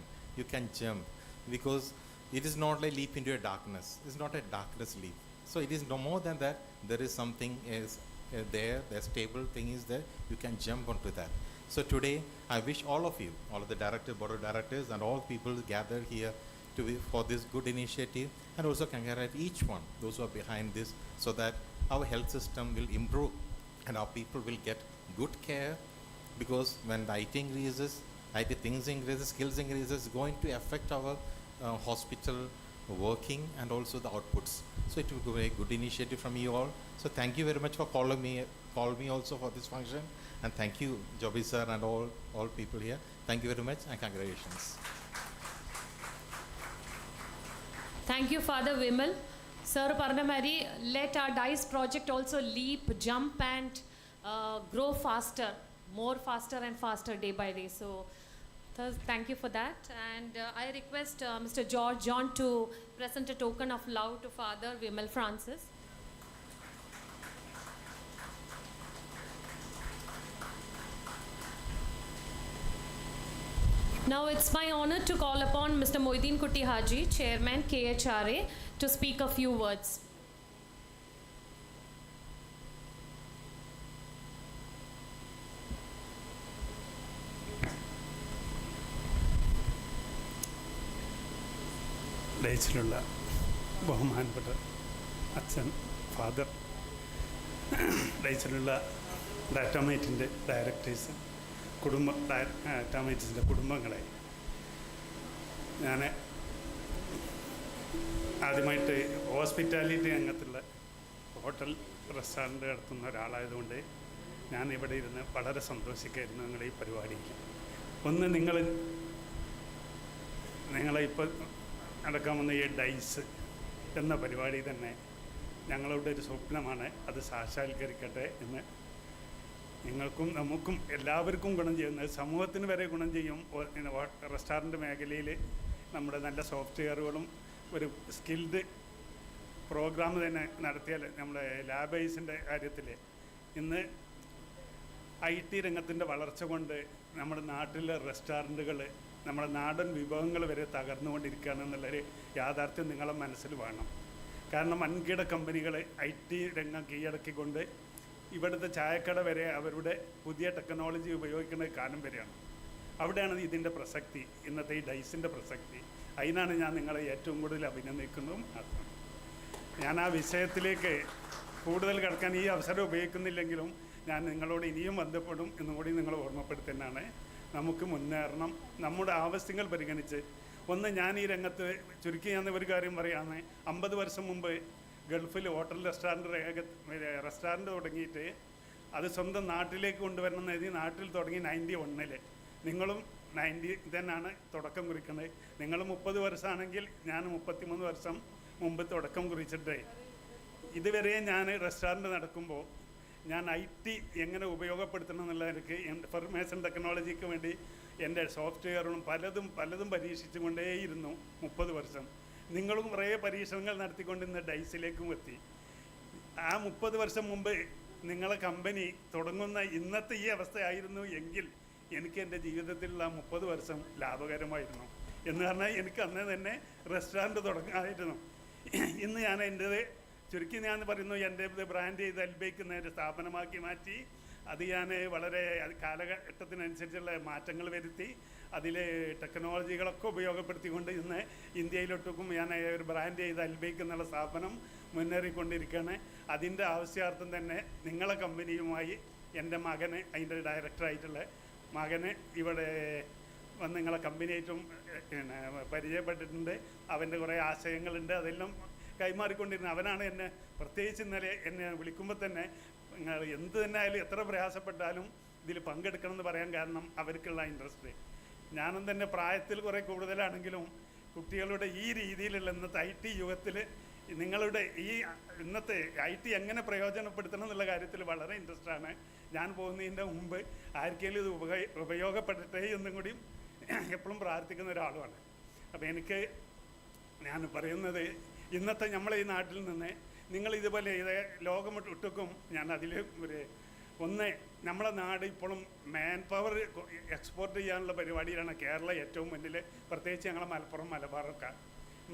jump, because it is not like leap into a darkness. It's not a darkness leap. So it is no more than that. There is something there, the stable thing is there. You can jump onto that. So today, I wish all of you, all of the board of directors and all people gathered here for this good initiative, and also congratulate each one, those who are behind this, so that our health system will improve and our people will get good care, because when the IT increases, IT things increases, skills increases, it's going to affect our hospital working and also the outputs. So it will be a good initiative from you all. So thank you very much for calling me also for this function, and thank you, Joby sir, and all people here. Thank you very much, and congratulations. Thank you, Father Vimal. Sir Parnamari, let our DISE project also leap, jump, and grow faster, more faster and faster day by day. So thank you for that. And I request Mr. George John to present a token of love to Father Vimal Francis. Now it's my honor to call upon Mr. Moideen Kutti Haji, Chairman KHRA, to speak a few words. ഡയസിലുള്ള ബഹുമാനപ്പെട്ട അച്ഛൻ father, ഡയസിലുള്ള ഡാറ്റാമേറ്റിൻ്റെ directors, ഡാറ്റാമേറ്റ്സിൻ്റെ കുടുംബങ്ങളെ, ഞാൻ ആദ്യമായിട്ട് hospitality രംഗത്തുള്ള hotel restaurant നടത്തുന്ന ഒരാളായതുകൊണ്ട് ഞാൻ ഇവിടെ ഇരുന്ന് വളരെ സന്തോഷിക്കായിരുന്നു നിങ്ങളുടെ ഈ പരിപാടിക്ക്. ഒന്ന്, നിങ്ങളെ ഇപ്പോൾ നടക്കാൻ വന്ന ഈ ഡൈസ് എന്ന പരിപാടി തന്നെ ഞങ്ങളുടെ ഒരു സ്വപ്നമാണ്. അത് സാക്ഷാത്കരിക്കട്ടെ എന്ന് നിങ്ങൾക്കും നമുക്കും എല്ലാവർക്കും ഗുണം ചെയ്യുന്നത്, സമൂഹത്തിന് വരെ ഗുണം ചെയ്യും. റെസ്റ്റോറൻറ്റ് മേഖലയിൽ നമ്മുടെ നല്ല സോഫ്റ്റ്വെയറുകളും ഒരു സ്കിൽഡ് പ്രോഗ്രാം തന്നെ നടത്തിയാൽ, നമ്മുടെ ലാബേഴ്സിൻ്റെ കാര്യത്തിൽ ഇന്ന് IT രംഗത്തിൻ്റെ വളർച്ച കൊണ്ട് നമ്മുടെ നാട്ടിലെ റെസ്റ്റോറൻറ്റുകൾ, നമ്മുടെ നാടൻ വിഭവങ്ങൾ വരെ തകർന്നുകൊണ്ടിരിക്കുകയാണ് എന്നുള്ളൊരു യാഥാർത്ഥ്യം നിങ്ങളെ മനസ്സിൽ വേണം. കാരണം വൻകിട കമ്പനികൾ IT രംഗം കീഴടക്കിക്കൊണ്ട് ഇവിടുത്തെ ചായക്കട വരെ അവരുടെ പുതിയ ടെക്നോളജി ഉപയോഗിക്കുന്ന കാലം വരെയാണ്. അവിടെയാണ് ഇതിൻ്റെ പ്രസക്തി, ഇന്നത്തെ ഈ ഡൈസിൻ്റെ പ്രസക്തി. അതിനാണ് ഞാൻ നിങ്ങളെ ഏറ്റവും കൂടുതൽ അഭിനന്ദിക്കുന്നതും. ഞാൻ ആ വിഷയത്തിലേക്ക് കൂടുതൽ കടക്കാൻ ഈ അവസരം ഉപയോഗിക്കുന്നില്ലെങ്കിലും ഞാൻ നിങ്ങളോട് ഇനിയും ബന്ധപ്പെടും എന്നും കൂടി നിങ്ങളെ ഓർമ്മപ്പെടുത്തുന്നതാണ്. നമുക്ക് മുന്നേറണം, നമ്മുടെ ആവശ്യങ്ങൾ പരിഗണിച്ച്. ഒന്ന്, ഞാൻ ഈ രംഗത്ത് ചുരുക്കി ഞാൻ ഒരു കാര്യം പറയുകയാണ്. 50 വർഷം മുമ്പ് ഗൾഫിൽ ഹോട്ടൽ റെസ്റ്റോറൻറ്റ് തുടങ്ങിയിട്ട് അത് സ്വന്തം നാട്ടിലേക്ക് കൊണ്ടുവരണമെന്ന് എഴുതി നാട്ടിൽ തുടങ്ങി 91-ൽ. നിങ്ങളും 90 തന്നെയാണ് തുടക്കം കുറിക്കുന്നത്. നിങ്ങൾ 30 വർഷമാണെങ്കിൽ ഞാൻ 33 വർഷം മുമ്പ് തുടക്കം കുറിച്ചിട്ട് ഇതുവരെ ഞാൻ റെസ്റ്റോറൻറ്റ് നടക്കുമ്പോൾ ഞാൻ IT എങ്ങനെ ഉപയോഗപ്പെടുത്തണം എന്നുള്ളവർക്ക് ഇൻഫർമേഷൻ ടെക്നോളജിക്ക് വേണ്ടി എൻ്റെ സോഫ്റ്റ്വെയറും പലതും പരീക്ഷിച്ചു കൊണ്ടേയിരുന്നു 30 വർഷം. നിങ്ങളും കുറേ പരീക്ഷണങ്ങൾ നടത്തിക്കൊണ്ട് ഇന്ന് ഡൈസിലേക്കും എത്തി. ആ 30 വർഷം മുമ്പ് നിങ്ങളെ കമ്പനി തുടങ്ങുന്ന ഇന്നത്തെ ഈ അവസ്ഥയായിരുന്നു എങ്കിൽ എനിക്ക് എൻ്റെ ജീവിതത്തിലുള്ള 30 വർഷം ലാഭകരമായിരുന്നു എന്ന് പറഞ്ഞാൽ എനിക്ക് അന്ന് തന്നെ റെസ്റ്റോറൻറ്റ് തുടങ്ങാമായിരുന്നു. ഇന്ന് ഞാൻ എൻ്റേത് ചുരുക്കി ഞാൻ പറയുന്നു, എൻ്റെ ബ്രാൻഡ് ചെയ്ത് അൽബേക്കുന്ന ഒരു സ്ഥാപനമാക്കി മാറ്റി. അത് ഞാൻ വളരെ കാലഘട്ടത്തിനനുസരിച്ചുള്ള മാറ്റങ്ങൾ വരുത്തി അതിൽ ടെക്നോളജികളൊക്കെ ഉപയോഗപ്പെടുത്തിക്കൊണ്ട് ഇന്ന് ഇന്ത്യയിലൊട്ടുക്കും ഞാൻ ഒരു ബ്രാൻഡ് ചെയ്ത് അൽബേക്ക് എന്നുള്ള സ്ഥാപനം മുന്നേറിക്കൊണ്ടിരിക്കുകയാണ്. അതിൻ്റെ ആവശ്യാർത്ഥം തന്നെ നിങ്ങളെ കമ്പനിയുമായി എൻ്റെ മകന് അതിൻ്റെ ഡയറക്ടറായിട്ടുള്ള മകന് ഇവിടെ വന്ന് നിങ്ങളെ കമ്പനിയായിട്ടും പിന്നെ പരിചയപ്പെട്ടിട്ടുണ്ട്. അവൻ്റെ കുറേ ആശയങ്ങളുണ്ട്, അതെല്ലാം കൈമാറിക്കൊണ്ടിരുന്നത് അവനാണ്. എന്നെ പ്രത്യേകിച്ച് ഇന്നലെ എന്നെ വിളിക്കുമ്പോൾ തന്നെ നിങ്ങൾ എന്ത് തന്നെ ആയാലും എത്ര പ്രയാസപ്പെട്ടാലും ഇതിൽ പങ്കെടുക്കണം എന്ന് പറയാൻ കാരണം അവർക്കുള്ള ഇൻട്രസ്റ്റ്. ഞാനും തന്നെ പ്രായത്തിൽ കുറേ കൂടുതലാണെങ്കിലും കുട്ടികളുടെ ഈ രീതിയിലുള്ള ഇന്നത്തെ IT യുഗത്തിൽ നിങ്ങളുടെ ഈ ഇന്നത്തെ IT എങ്ങനെ പ്രയോജനപ്പെടുത്തണം എന്നുള്ള കാര്യത്തിൽ വളരെ ഇൻട്രസ്റ്റാണ്. ഞാൻ പോകുന്നതിൻ്റെ മുമ്പ് ആർക്കെങ്കിലും ഇത് ഉപയോഗപ്പെടട്ടെ എന്നും കൂടി എപ്പോഴും പ്രാർത്ഥിക്കുന്ന ഒരാളുമാണ്. അപ്പോൾ എനിക്ക് ഞാൻ പറയുന്നത്, ഇന്നത്തെ നമ്മളെ ഈ നാട്ടിൽ നിന്ന് നിങ്ങൾ ഇതുപോലെ ഇത് ലോകമൊട്ടുക്കും ഞാൻ അതിൽ ഒന്ന് നമ്മളെ നാട് ഇപ്പോഴും മാൻ പവർ എക്സ്പോർട്ട് ചെയ്യാനുള്ള പരിപാടിയിലാണ് കേരളം ഏറ്റവും മുന്നിൽ. പ്രത്യേകിച്ച് ഞങ്ങളെ മലപ്പുറം മലബാറൊക്കെ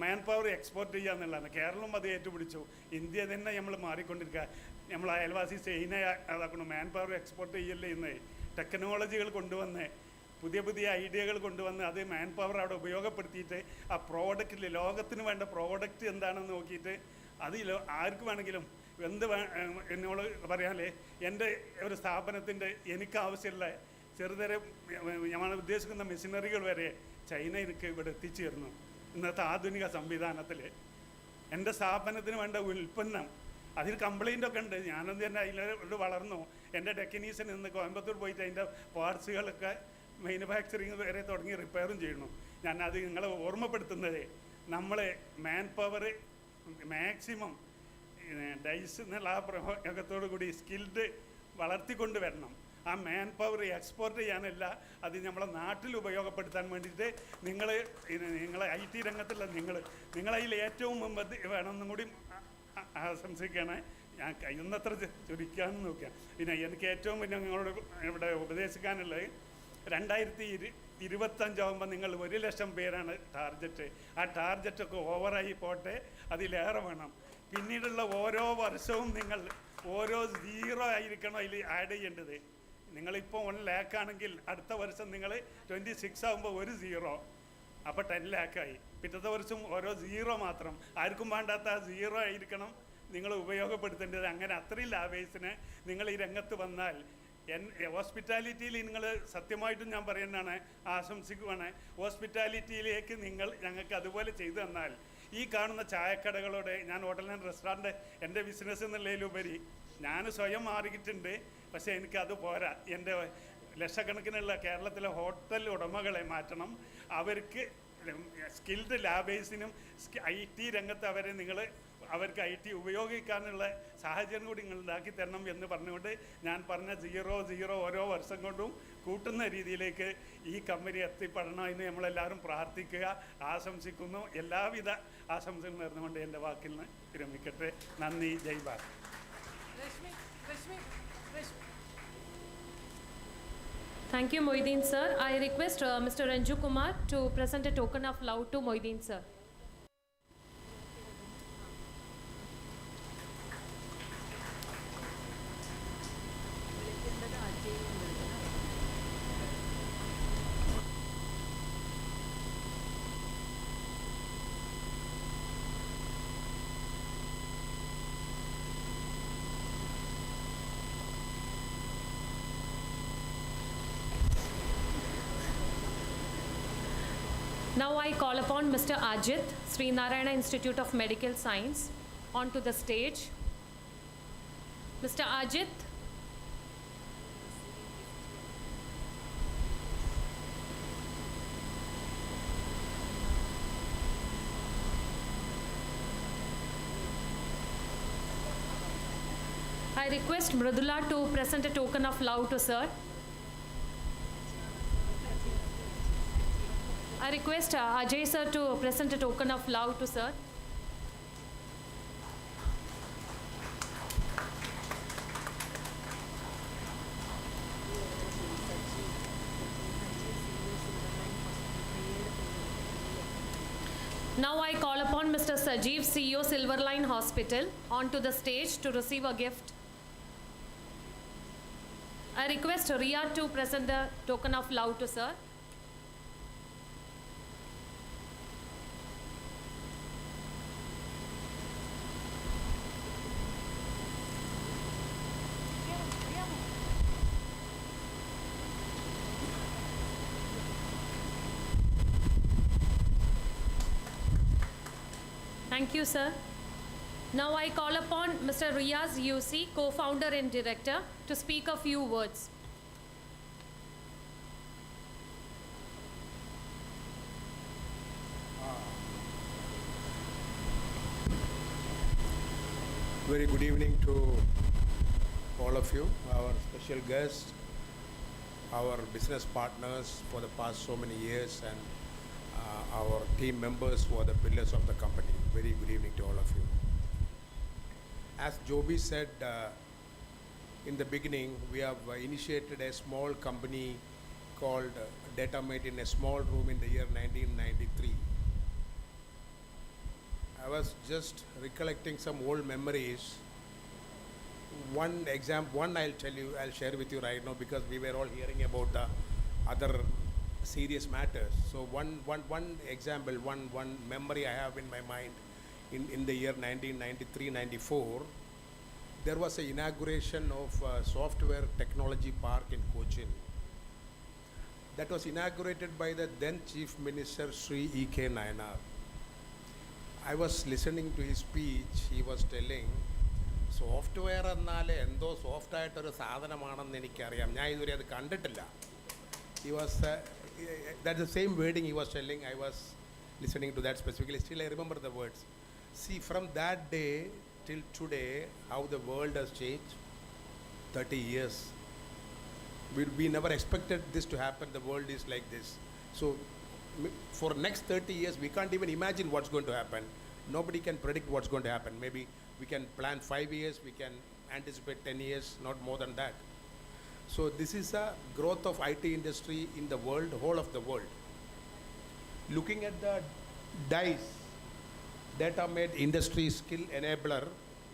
മാൻ പവർ എക്സ്പോർട്ട് ചെയ്യുക എന്നുള്ളതാണ്. കേരളം അത് ഏറ്റുപിടിച്ചു. ഇന്ത്യ തന്നെ നമ്മൾ മാറിക്കൊണ്ടിരിക്കുക. നമ്മൾ അയൽവാസി ചൈന അതാക്കണം മാൻ പവർ എക്സ്പോർട്ട് ചെയ്യല്ലേ ഇന്ന്. ടെക്നോളജികൾ കൊണ്ടുവന്ന് പുതിയ പുതിയ ഐഡിയകൾ കൊണ്ടുവന്ന് അത് മാൻ പവർ അവിടെ ഉപയോഗപ്പെടുത്തിയിട്ട് ആ പ്രോഡക്റ്റിൽ ലോകത്തിന് വേണ്ട പ്രോഡക്റ്റ് എന്താണെന്ന് നോക്കിയിട്ട് അത് ആർക്ക് വേണമെങ്കിലും എന്നോട് പറയാനേ എൻ്റെ ഒരു സ്ഥാപനത്തിൻ്റെ എനിക്ക് ആവശ്യമുള്ള ചെറുതരം ഞാൻ ഉദ്ദേശിക്കുന്ന മെഷീനറികൾ വരെ ചൈന എനിക്ക് ഇവിടെ എത്തിച്ചേർന്നു. ഇന്നത്തെ ആധുനിക സംവിധാനത്തിൽ എൻ്റെ സ്ഥാപനത്തിന് വേണ്ട ഉൽപ്പന്നം അതിൽ കംപ്ലൈൻ്റൊക്കെ ഉണ്ട്. ഞാനൊന്നും തന്നെ അതിൽ വളർന്നു. എൻ്റെ ടെക്നീഷ്യൻ ഇന്ന് കോയമ്പത്തൂർ പോയിട്ട് അതിൻ്റെ പാർട്സുകളൊക്കെ മാനുഫാക്ചറിങ് വരെ തുടങ്ങി റിപ്പയറും ചെയ്യുന്നു. ഞാനത് നിങ്ങളെ ഓർമ്മപ്പെടുത്തുന്നത് നമ്മൾ മാൻ പവർ മാക്സിമം ഡൈസ് എന്നുള്ള ആ പ്രയോഗത്തോടു കൂടി സ്കിൽഡ് വളർത്തിക്കൊണ്ട് വരണം. ആ മാൻ പവർ എക്സ്പോർട്ട് ചെയ്യാനല്ല, അത് നമ്മളെ നാട്ടിൽ ഉപയോഗപ്പെടുത്താൻ വേണ്ടിയിട്ട് നിങ്ങളെ IT രംഗത്തുള്ള നിങ്ങളതിൽ ഏറ്റവും മുമ്പ് വേണമെന്നും കൂടി ആശംസിക്കുകയാണ്. ഞാൻ കഴിയുന്നത്ര ചുരുക്കാമെന്ന് നോക്കുക. പിന്നെ എനിക്ക് ഏറ്റവും പിന്നെ നിങ്ങളോട് ഇവിടെ ഉപദേശിക്കാനുള്ളത് 2025 നിങ്ങൾ 1 ലക്ഷം പേരാണ് ടാർഗറ്റ്. ആ ടാർഗറ്റൊക്കെ ഓവറായി പോട്ടെ, അതിലേറെ വേണം. പിന്നീടുള്ള ഓരോ വർഷവും നിങ്ങൾ ഓരോ 0 ആയിരിക്കണം അതിൽ ആഡ് ചെയ്യേണ്ടത്. നിങ്ങളിപ്പോൾ 1 lakh ആണെങ്കിൽ അടുത്ത വർഷം നിങ്ങൾ 26 ആകുമ്പോൾ 1 0, അപ്പോൾ 10 lakh ആയി. പിറ്റത്തെ വർഷം ഓരോ 0 മാത്രം. ആർക്കും വേണ്ടാത്ത ആ 0 ആയിരിക്കണം നിങ്ങൾ ഉപയോഗപ്പെടുത്തേണ്ടത്. അങ്ങനെ അത്രയും ലാഭേഴ്സിന് നിങ്ങൾ ഈ രംഗത്ത് വന്നാൽ ഹോസ്പിറ്റാലിറ്റിയിൽ നിങ്ങൾ സത്യമായിട്ടും ഞാൻ പറയുന്നതാണ്, ആശംസിക്കുവാണ്. ഹോസ്പിറ്റാലിറ്റിയിലേക്ക് നിങ്ങൾ ഞങ്ങൾക്ക് അതുപോലെ ചെയ്തു തന്നാൽ ഈ കാണുന്ന ചായക്കടകളോടെ ഞാൻ ഹോട്ടൽ ആൻഡ് റെസ്റ്റോറൻറ്റ് എൻ്റെ ബിസിനസ് എന്നുള്ളതിലുപരി ഞാൻ സ്വയം മാറിയിട്ടുണ്ട്. പക്ഷേ എനിക്കത് പോരാ. എൻ്റെ ലക്ഷക്കണക്കിനുള്ള കേരളത്തിലെ ഹോട്ടൽ ഉടമകളെ മാറ്റണം. അവർക്ക് സ്കിൽഡ് ലാബേഴ്സിനും IT രംഗത്ത് അവർക്ക് IT ഉപയോഗിക്കാനുള്ള സാഹചര്യം കൂടി നിങ്ങൾ ഉണ്ടാക്കി തരണം എന്ന് പറഞ്ഞുകൊണ്ട് ഞാൻ പറഞ്ഞ 0 ഓരോ വർഷം കൊണ്ടും കൂട്ടുന്ന രീതിയിലേക്ക് ഈ കമ്പനി എത്തിപ്പെടണം എന്ന് നമ്മളെല്ലാവരും പ്രാർത്ഥിക്കുക, ആശംസിക്കുന്നു. എല്ലാവിധ ആശംസകൾ നേർന്നുകൊണ്ട് എൻ്റെ വാക്കിൽ നിന്ന് വിരമിക്കട്ടെ. നന്ദി. ജയ് Bharat. Thank you, Moideen sir. I request Mr. Ranju Kumar to present a token of love to Moideen sir. Now I call upon Mr. Ajit, Sri Narayana Institute of Medical Science, onto the stage. Mr. Ajit. I request Mridula to present a token of love to sir. I request Ajay sir to present a token of love to sir. Now I call upon Mr. Sajeev, CEO Silverline Hospital, onto the stage to receive a gift. I request Ria to present the token of love to sir. Thank you, sir. Now I call upon Mr. Riaz UC, co-founder and director, to speak a few words. Very good evening to all of you, our special guests, our business partners for the past so many years, and our team members who are the pillars of the company. Very good evening to all of you. As Joby said in the beginning, we have initiated a small company called Datamate in a small room in the year 1993. I was just recollecting some old memories. One I'll share with you right now, because we were all hearing about other serious matters. So one example, one memory I have in my mind, in the year 1993-94, there was an inauguration of Software Technology Park in Cochin. That was inaugurated by the then Chief Minister Sri E.K. Nayanar. I was listening to his speech. He was telling, software എന്നല്ലേ എന്തോ soft ആയിട്ടൊരു സാധനമാണെന്ന് എനിക്കറിയാം, ഞാൻ ഇതുവരെ അത് കണ്ടിട്ടില്ല. He was that's the same wording he was telling. I was listening to that specifically. Still I remember the words. See, from that day till today, how the world has changed. 30 years. We never expected this to happen. The world is like this. So for next 30 years, we can't even imagine what's going to happen. Nobody can predict what's going to happen. Maybe we can plan 5 years, we can anticipate 10 years, not more than that. So this is a growth of IT industry in the world, whole of the world. Looking at the DISE, Datamate Industry Skill Enabler,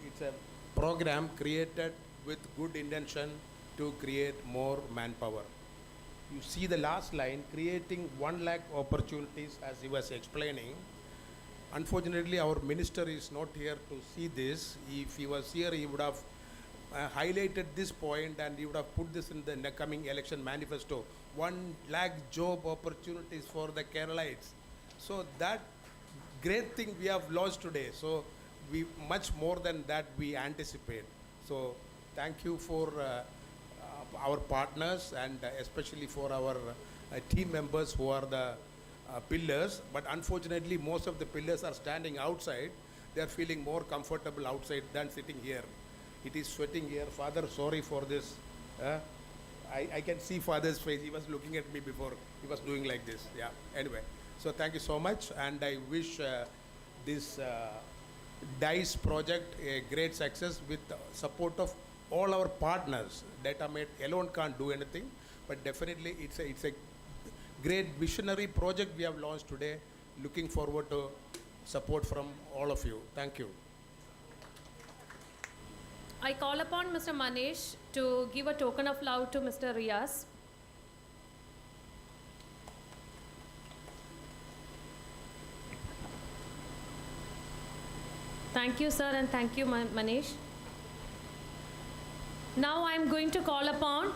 it's a program created with good intention to create more manpower. You see the last line, creating 1 lakh opportunities, as he was explaining. Unfortunately, our minister is not here to see this. If he was here, he would have highlighted this point, and he would have put this in the coming election manifesto. 1 lakh job opportunities for the Keralites. So that great thing we have launched today. So we much more than that we anticipate. So thank you for our partners, and especially for our team members who are the pillars. But unfortunately, most of the pillars are standing outside. They are feeling more comfortable outside than sitting here. It is sweating here. Father, sorry for this. I can see Father's face. He was looking at me before. He was doing like this. Yeah. Anyway, so thank you so much, and I wish this DISE project a great success with the support of all our partners. Datamate alone can't do anything, but definitely it's a great visionary project we have launched today. Looking forward to support from all of you. Thank you. I call upon Mr. Manish to give a token of love to Mr. Riaz. Thank you, sir, and thank you, Manish. Now I'm going to call upon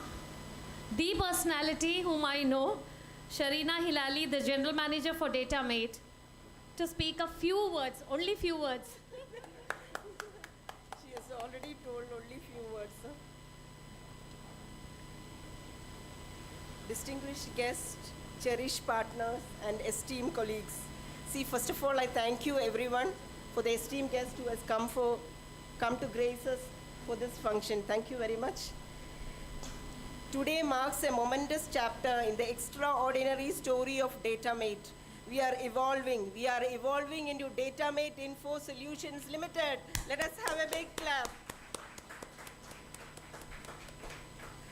the personality whom I know, Sharina Hilali, the General Manager for Datamate, to speak a few words, only few words. She has already told only few words. Huh? Distinguished guests, cherished partners, and esteemed colleagues. See, first of all, I thank you everyone for the esteemed guest who has come to grace us for this function. Thank you very much. Today marks a momentous chapter in the extraordinary story of Datamate. We are evolving into Datamate Info Solutions Limited. Let us have a big clap.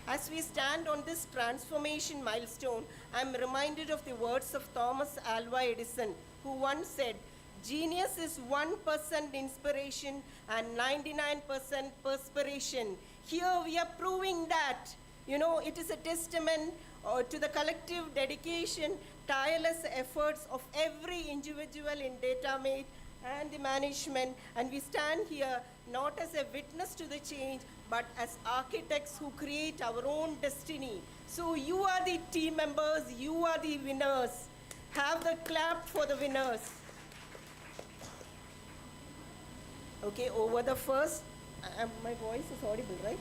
As we stand on this transformation milestone, I am reminded of the words of Thomas Alva Edison, who once said, "Genius is 1% inspiration and 99% perspiration." Here we are proving that. You know, it is a testament to the collective dedication, tireless efforts of every individual in Datamate and the management. And we stand here not as a witness to the change, but as architects who create our own destiny. So you are the team members, you are the winners. Have the clap for the winners. Okay, over the first, my voice is audible, right?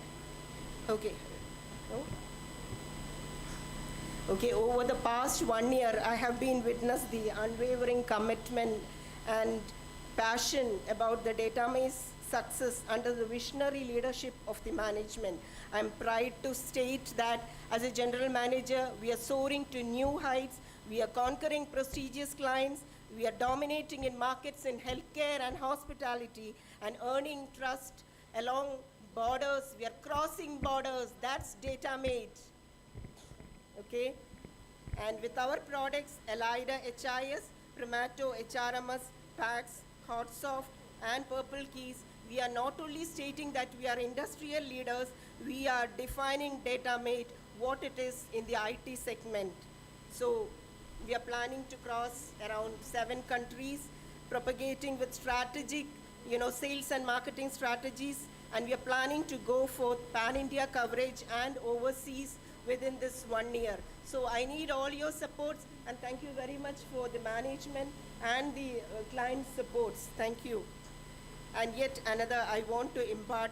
Okay. No? Okay, over the past 1 year, I have been witness the unwavering commitment and passion about the Datamate's success under the visionary leadership of the management. I'm proud to state that as a general manager, we are soaring to new heights, we are conquering prestigious clients, we are dominating in markets in healthcare and hospitality and earning trust along borders. We are crossing borders. That's Datamate. Okay? And with our products, Elida HIS, Primato HRMS, PAX, HotSoft, and Purple Keys, we are not only stating that we are industrial leaders, we are defining Datamate, what it is in the IT segment. So we are planning to cross around 7 countries, propagating with strategic, sales and marketing strategies, and we are planning to go for pan-India coverage and overseas within this 1 year. So I need all your supports, and thank you very much for the management and the client supports. Thank you. And yet another, I want to impart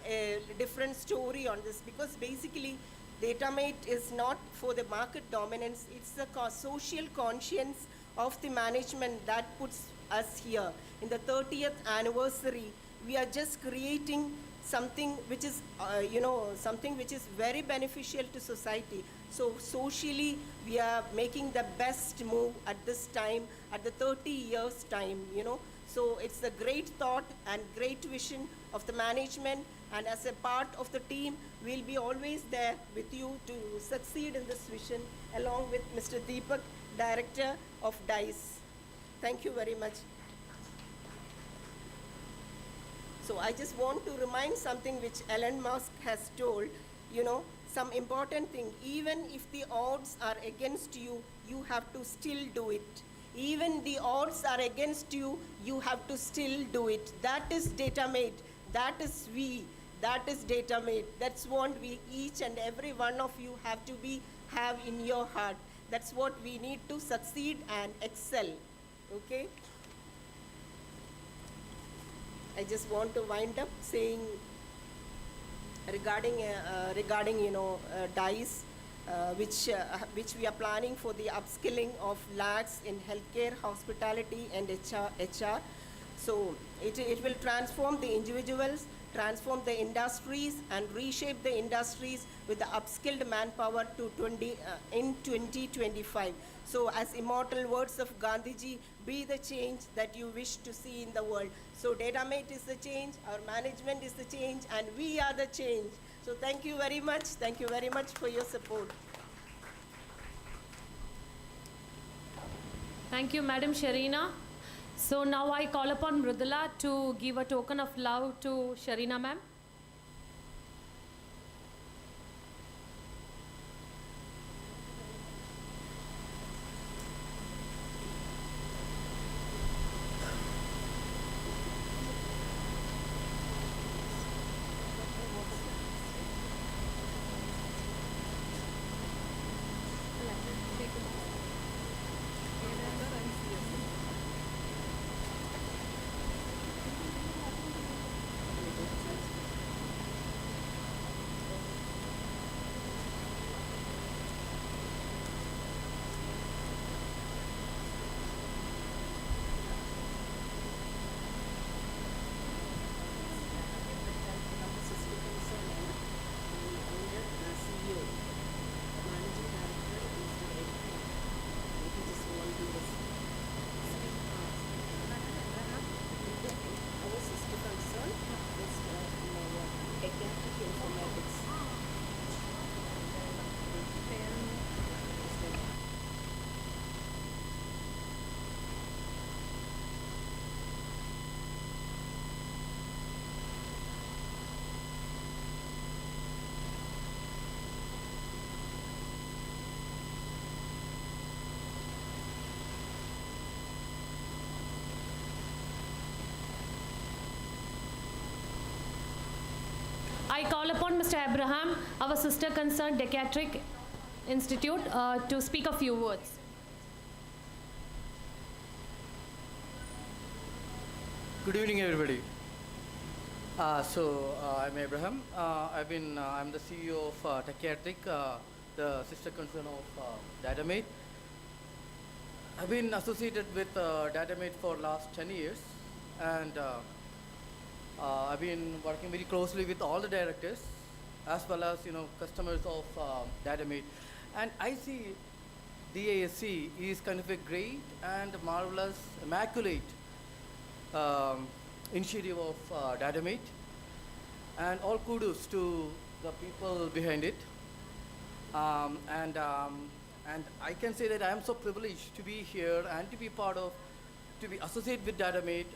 a different story on this, because basically Datamate is not for the market dominance, it's the social conscience of the management that puts us here. In the 30th anniversary, we are just creating something which is, something which is very beneficial to society. So socially, we are making the best move at this time, at the 30 years time, So it's a great thought and great vision of the management, and as a part of the team, we'll be always there with you to succeed in this vision, along with Mr. Deepak, Director of DISE. Thank you very much. So I just want to remind something which Elon Musk has told, some important thing. Even if the odds are against you, you have to still do it. Even the odds are against you, you have to still do it. That is Datamate. That is we. That is Datamate. That's what we, each and every one of you, have in your heart. That's what we need to succeed and excel. Okay? I just want to wind up saying regarding DISE, which we are planning for the upskilling of lakhs in healthcare, hospitality, and HR. So it will transform the individuals, transform the industries, and reshape the industries with the upskilled manpower in 2025. So as immortal words of Gandhiji, be the change that you wish to see in the world. So Datamate is the change, our management is the change, and we are the change. So thank you very much. Thank you very much for your support. Thank you, Madam Sharina. So now I call upon Mridula to give a token of love to Sharina ma'am. I call upon Mr. Abraham, our sister concern Psychiatric Institute, to speak a few words. Good evening, everybody. I'm Abraham. I'm the CEO of Techietric, the sister concern of Datamate. I've been associated with Datamate for last 10 years, and I've been working very closely with all the directors, as well as customers of Datamate. And I see DISE is kind of a great and marvelous, immaculate initiative of Datamate, and all kudos to the people behind it. And I can say that I am so privileged to be here and to be to be associated with Datamate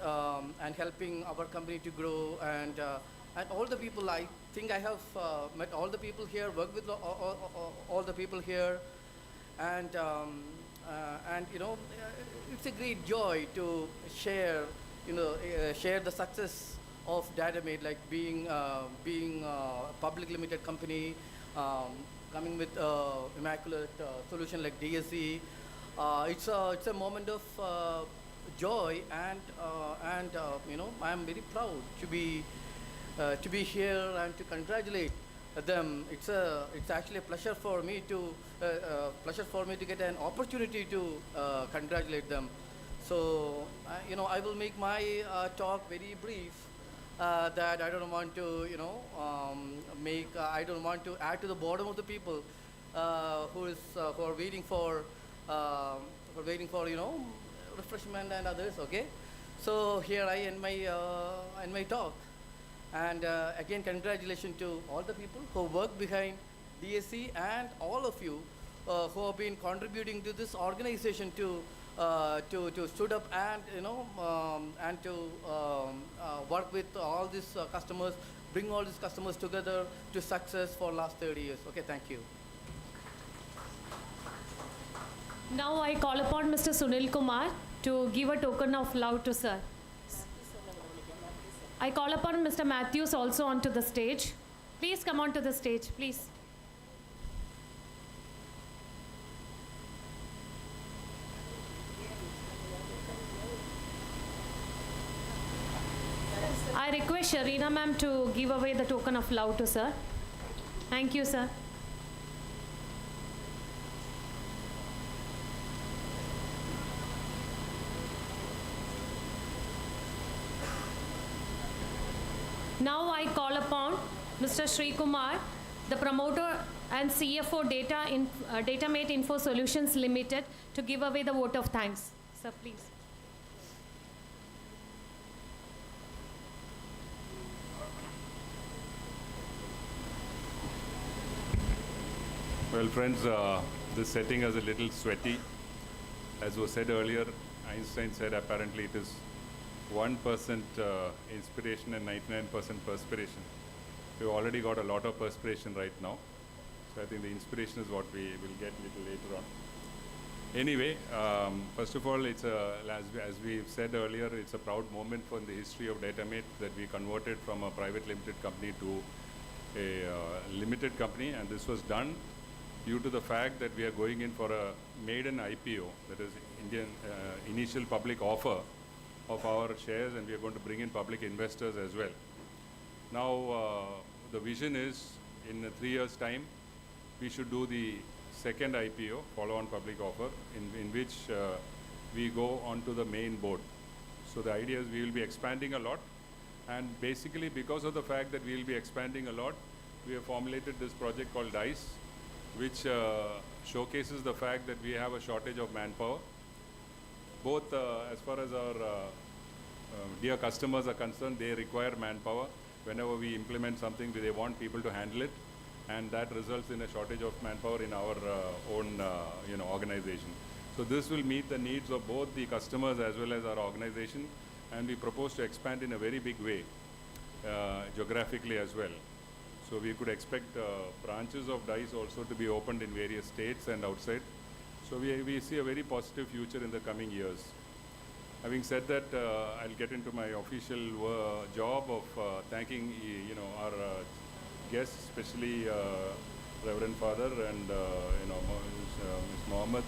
and helping our company to grow, and all the people. I think I have met all the people here, worked with all the people here, and it's a great joy to share share the success of Datamate, like being a public limited company, coming with immaculate solution like DSE. It's a moment of joy, and I'm very proud to be here and to congratulate them. It's actually a pleasure for me to get an opportunity to congratulate them. So I will make my talk very brief. That I don't want to I don't want to add to the boredom of the people who are waiting for refreshment and others. Okay, so here I end my talk, and again congratulations to all the people who work behind DSE and all of you who have been contributing to this organization to stood up and and to work with all these customers, bring all these customers together to success for last 30 years. Okay, thank you. Now I call upon Mr. Sunil Kumar to give a token of love to sir. I call upon Mr. Matthews also onto the stage. Please come onto the stage, please. I request Sharina ma'am to give away the token of love to sir. Thank you, sir. Now I call upon Mr. Sri Kumar, the promoter and CFO Datamate Info Solutions Limited, to give away the vote of thanks. Sir, please. Well, friends, this setting is a little sweaty. As was said earlier, Einstein said apparently it is 1% inspiration and 99% perspiration. We've already got a lot of perspiration right now. So I think the inspiration is what we will get a little later on. Anyway, first of all, it's as we've said earlier, it's a proud moment for the history of Datamate that we converted from a private limited company to a limited company, and this was done due to the fact that we are going in for a maiden IPO, that is Indian initial public offer of our shares, and we are going to bring in public investors as well. Now, the vision is in 3 years' time, we should do the second IPO, follow-on public offer, in which we go onto the main board. So the idea is we will be expanding a lot, and basically because of the fact that we will be expanding a lot, we have formulated this project called DISE, which showcases the fact that we have a shortage of manpower, both as far as our dear customers are concerned. They require manpower. Whenever we implement something, they want people to handle it, and that results in a shortage of manpower in our own organization. So this will meet the needs of both the customers as well as our organization, and we propose to expand in a very big way geographically as well. So we could expect branches of DISE also to be opened in various states and outside. So we see a very positive future in the coming years. Having said that, I'll get into my official job of thanking our guests, especially Reverend Father and Ms. Mohammed,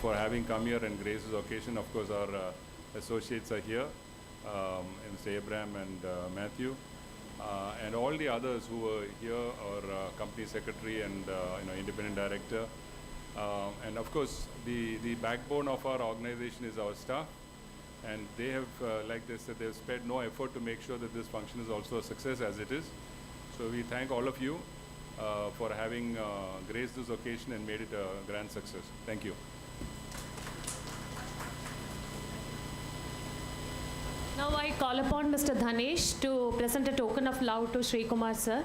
for having come here and grace this occasion. Of course, our associates are here, Mr. Abraham and Matthew. and all the others who were here, or company secretary and independent director. And of course, the backbone of our organization is our staff. And they have, like they said, they've spared no effort to make sure that this function is also a success as it is. So we thank all of you for having graced this occasion and made it a grand success. Thank you. Now I call upon Mr. Dhanesh to present a token of love to Sri Kumar sir.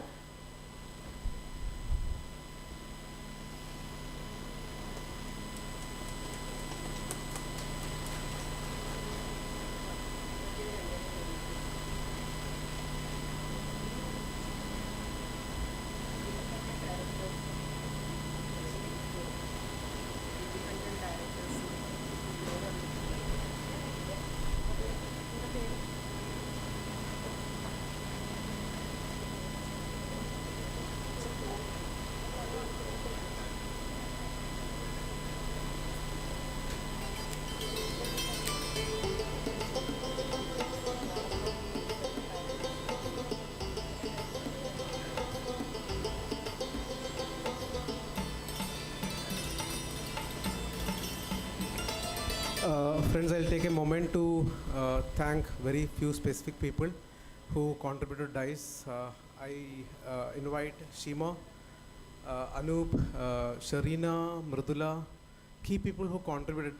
Friends, I'll take a moment to thank very few specific people who contributed DISE. I invite Shima, Anup, Sharina, Mridula, key people who contributed.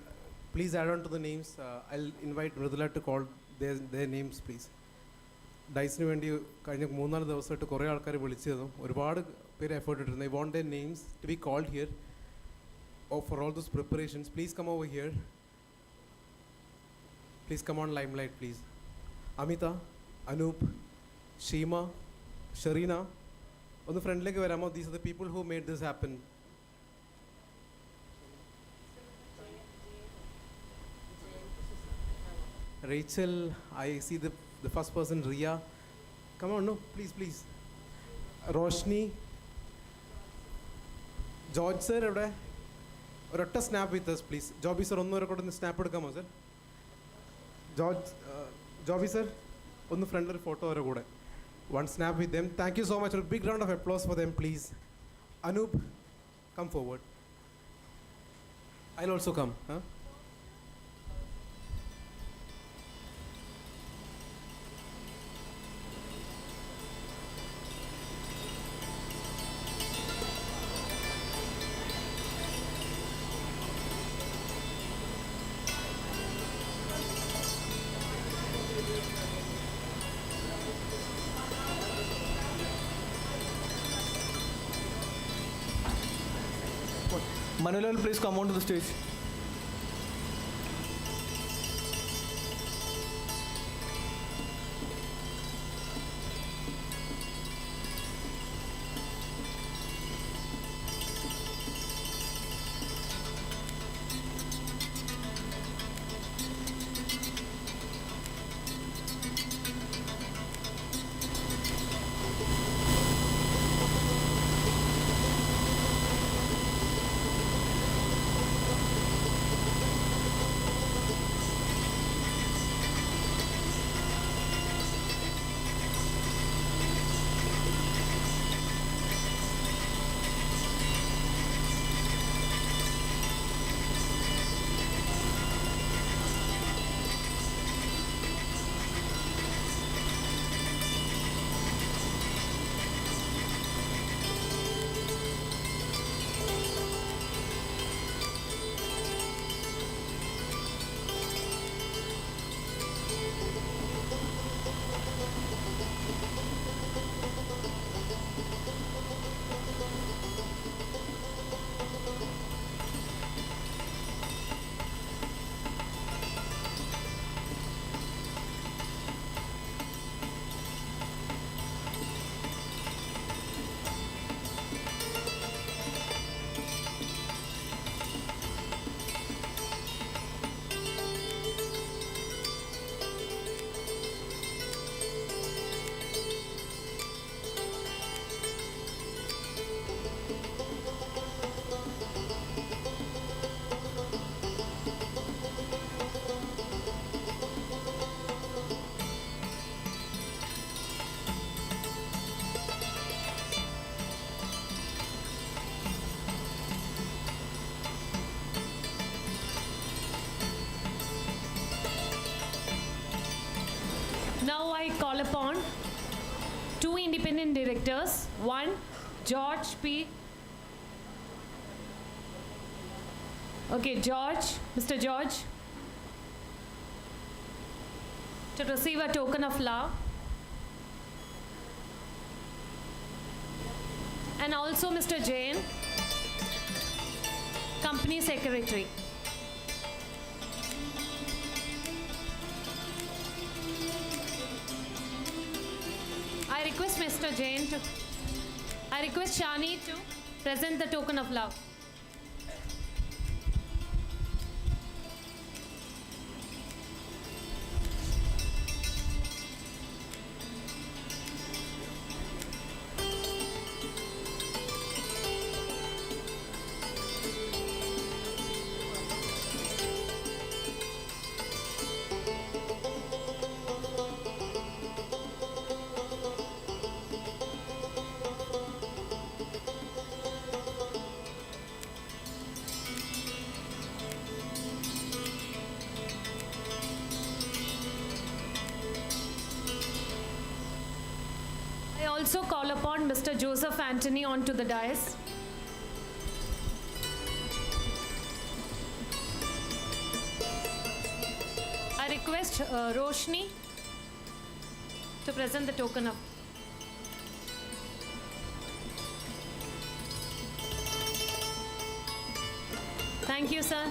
Please add on to the names. I'll invite Mridula to call their names, please. ഡൈസിന് വേണ്ടി കഴിഞ്ഞ 3-4 ദിവസമായിട്ട് കുറേ ആൾക്കാർ വിളിച്ചതും ഒരുപാട് പേര് effort ഇട്ടിരുന്നു. I want their names to be called here for all those preparations. Please come over here. Please come on limelight, please. Amita, Anup, Shima, Sharina, on the front leg, these are the people who made this happen. Rachel, I see the first person, Ria. Come on, no, please, please. Roshni, George sir, or a snap with us, please. Jobby sir, on the snap would come, sir. George, Jobby sir, on the front photo or good. One snap with them. Thank you so much. A big round of applause for them, please. Anup, come forward. I'll also come. Huh? Manuel, please come on to the stage. independent directors. One, George P. Okay, George, Mr. George, to receive a token of love. And also Mr. Jain, Company Secretary. I request Mr. Jain to, I request Shani to present the token of love. I also call upon Mr. Joseph Anthony onto the dais. I request Roshni to present the token of. Thank you, sir.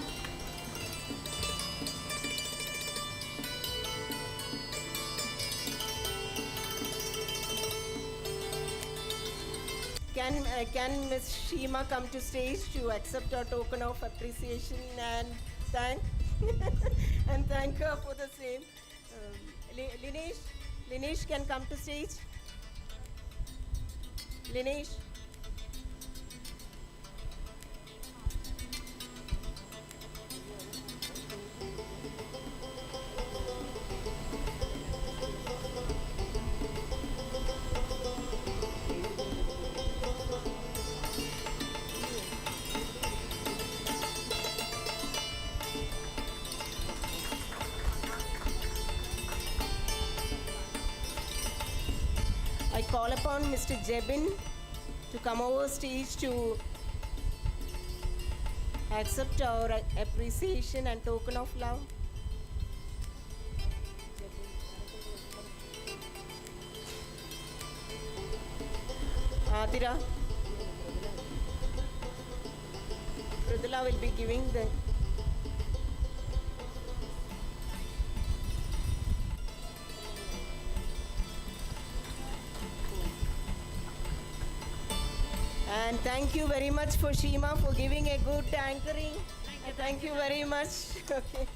Can Ms. Shima come to stage to accept our token of appreciation and thank and thank her for the same. Linesh can come to stage. Linesh. I call upon Mr. Jebin to come over stage to accept our appreciation and token of love. Adira. Pradula will be giving the. And thank you very much for Shima for giving a good anchoring. Thank you very much. Okay.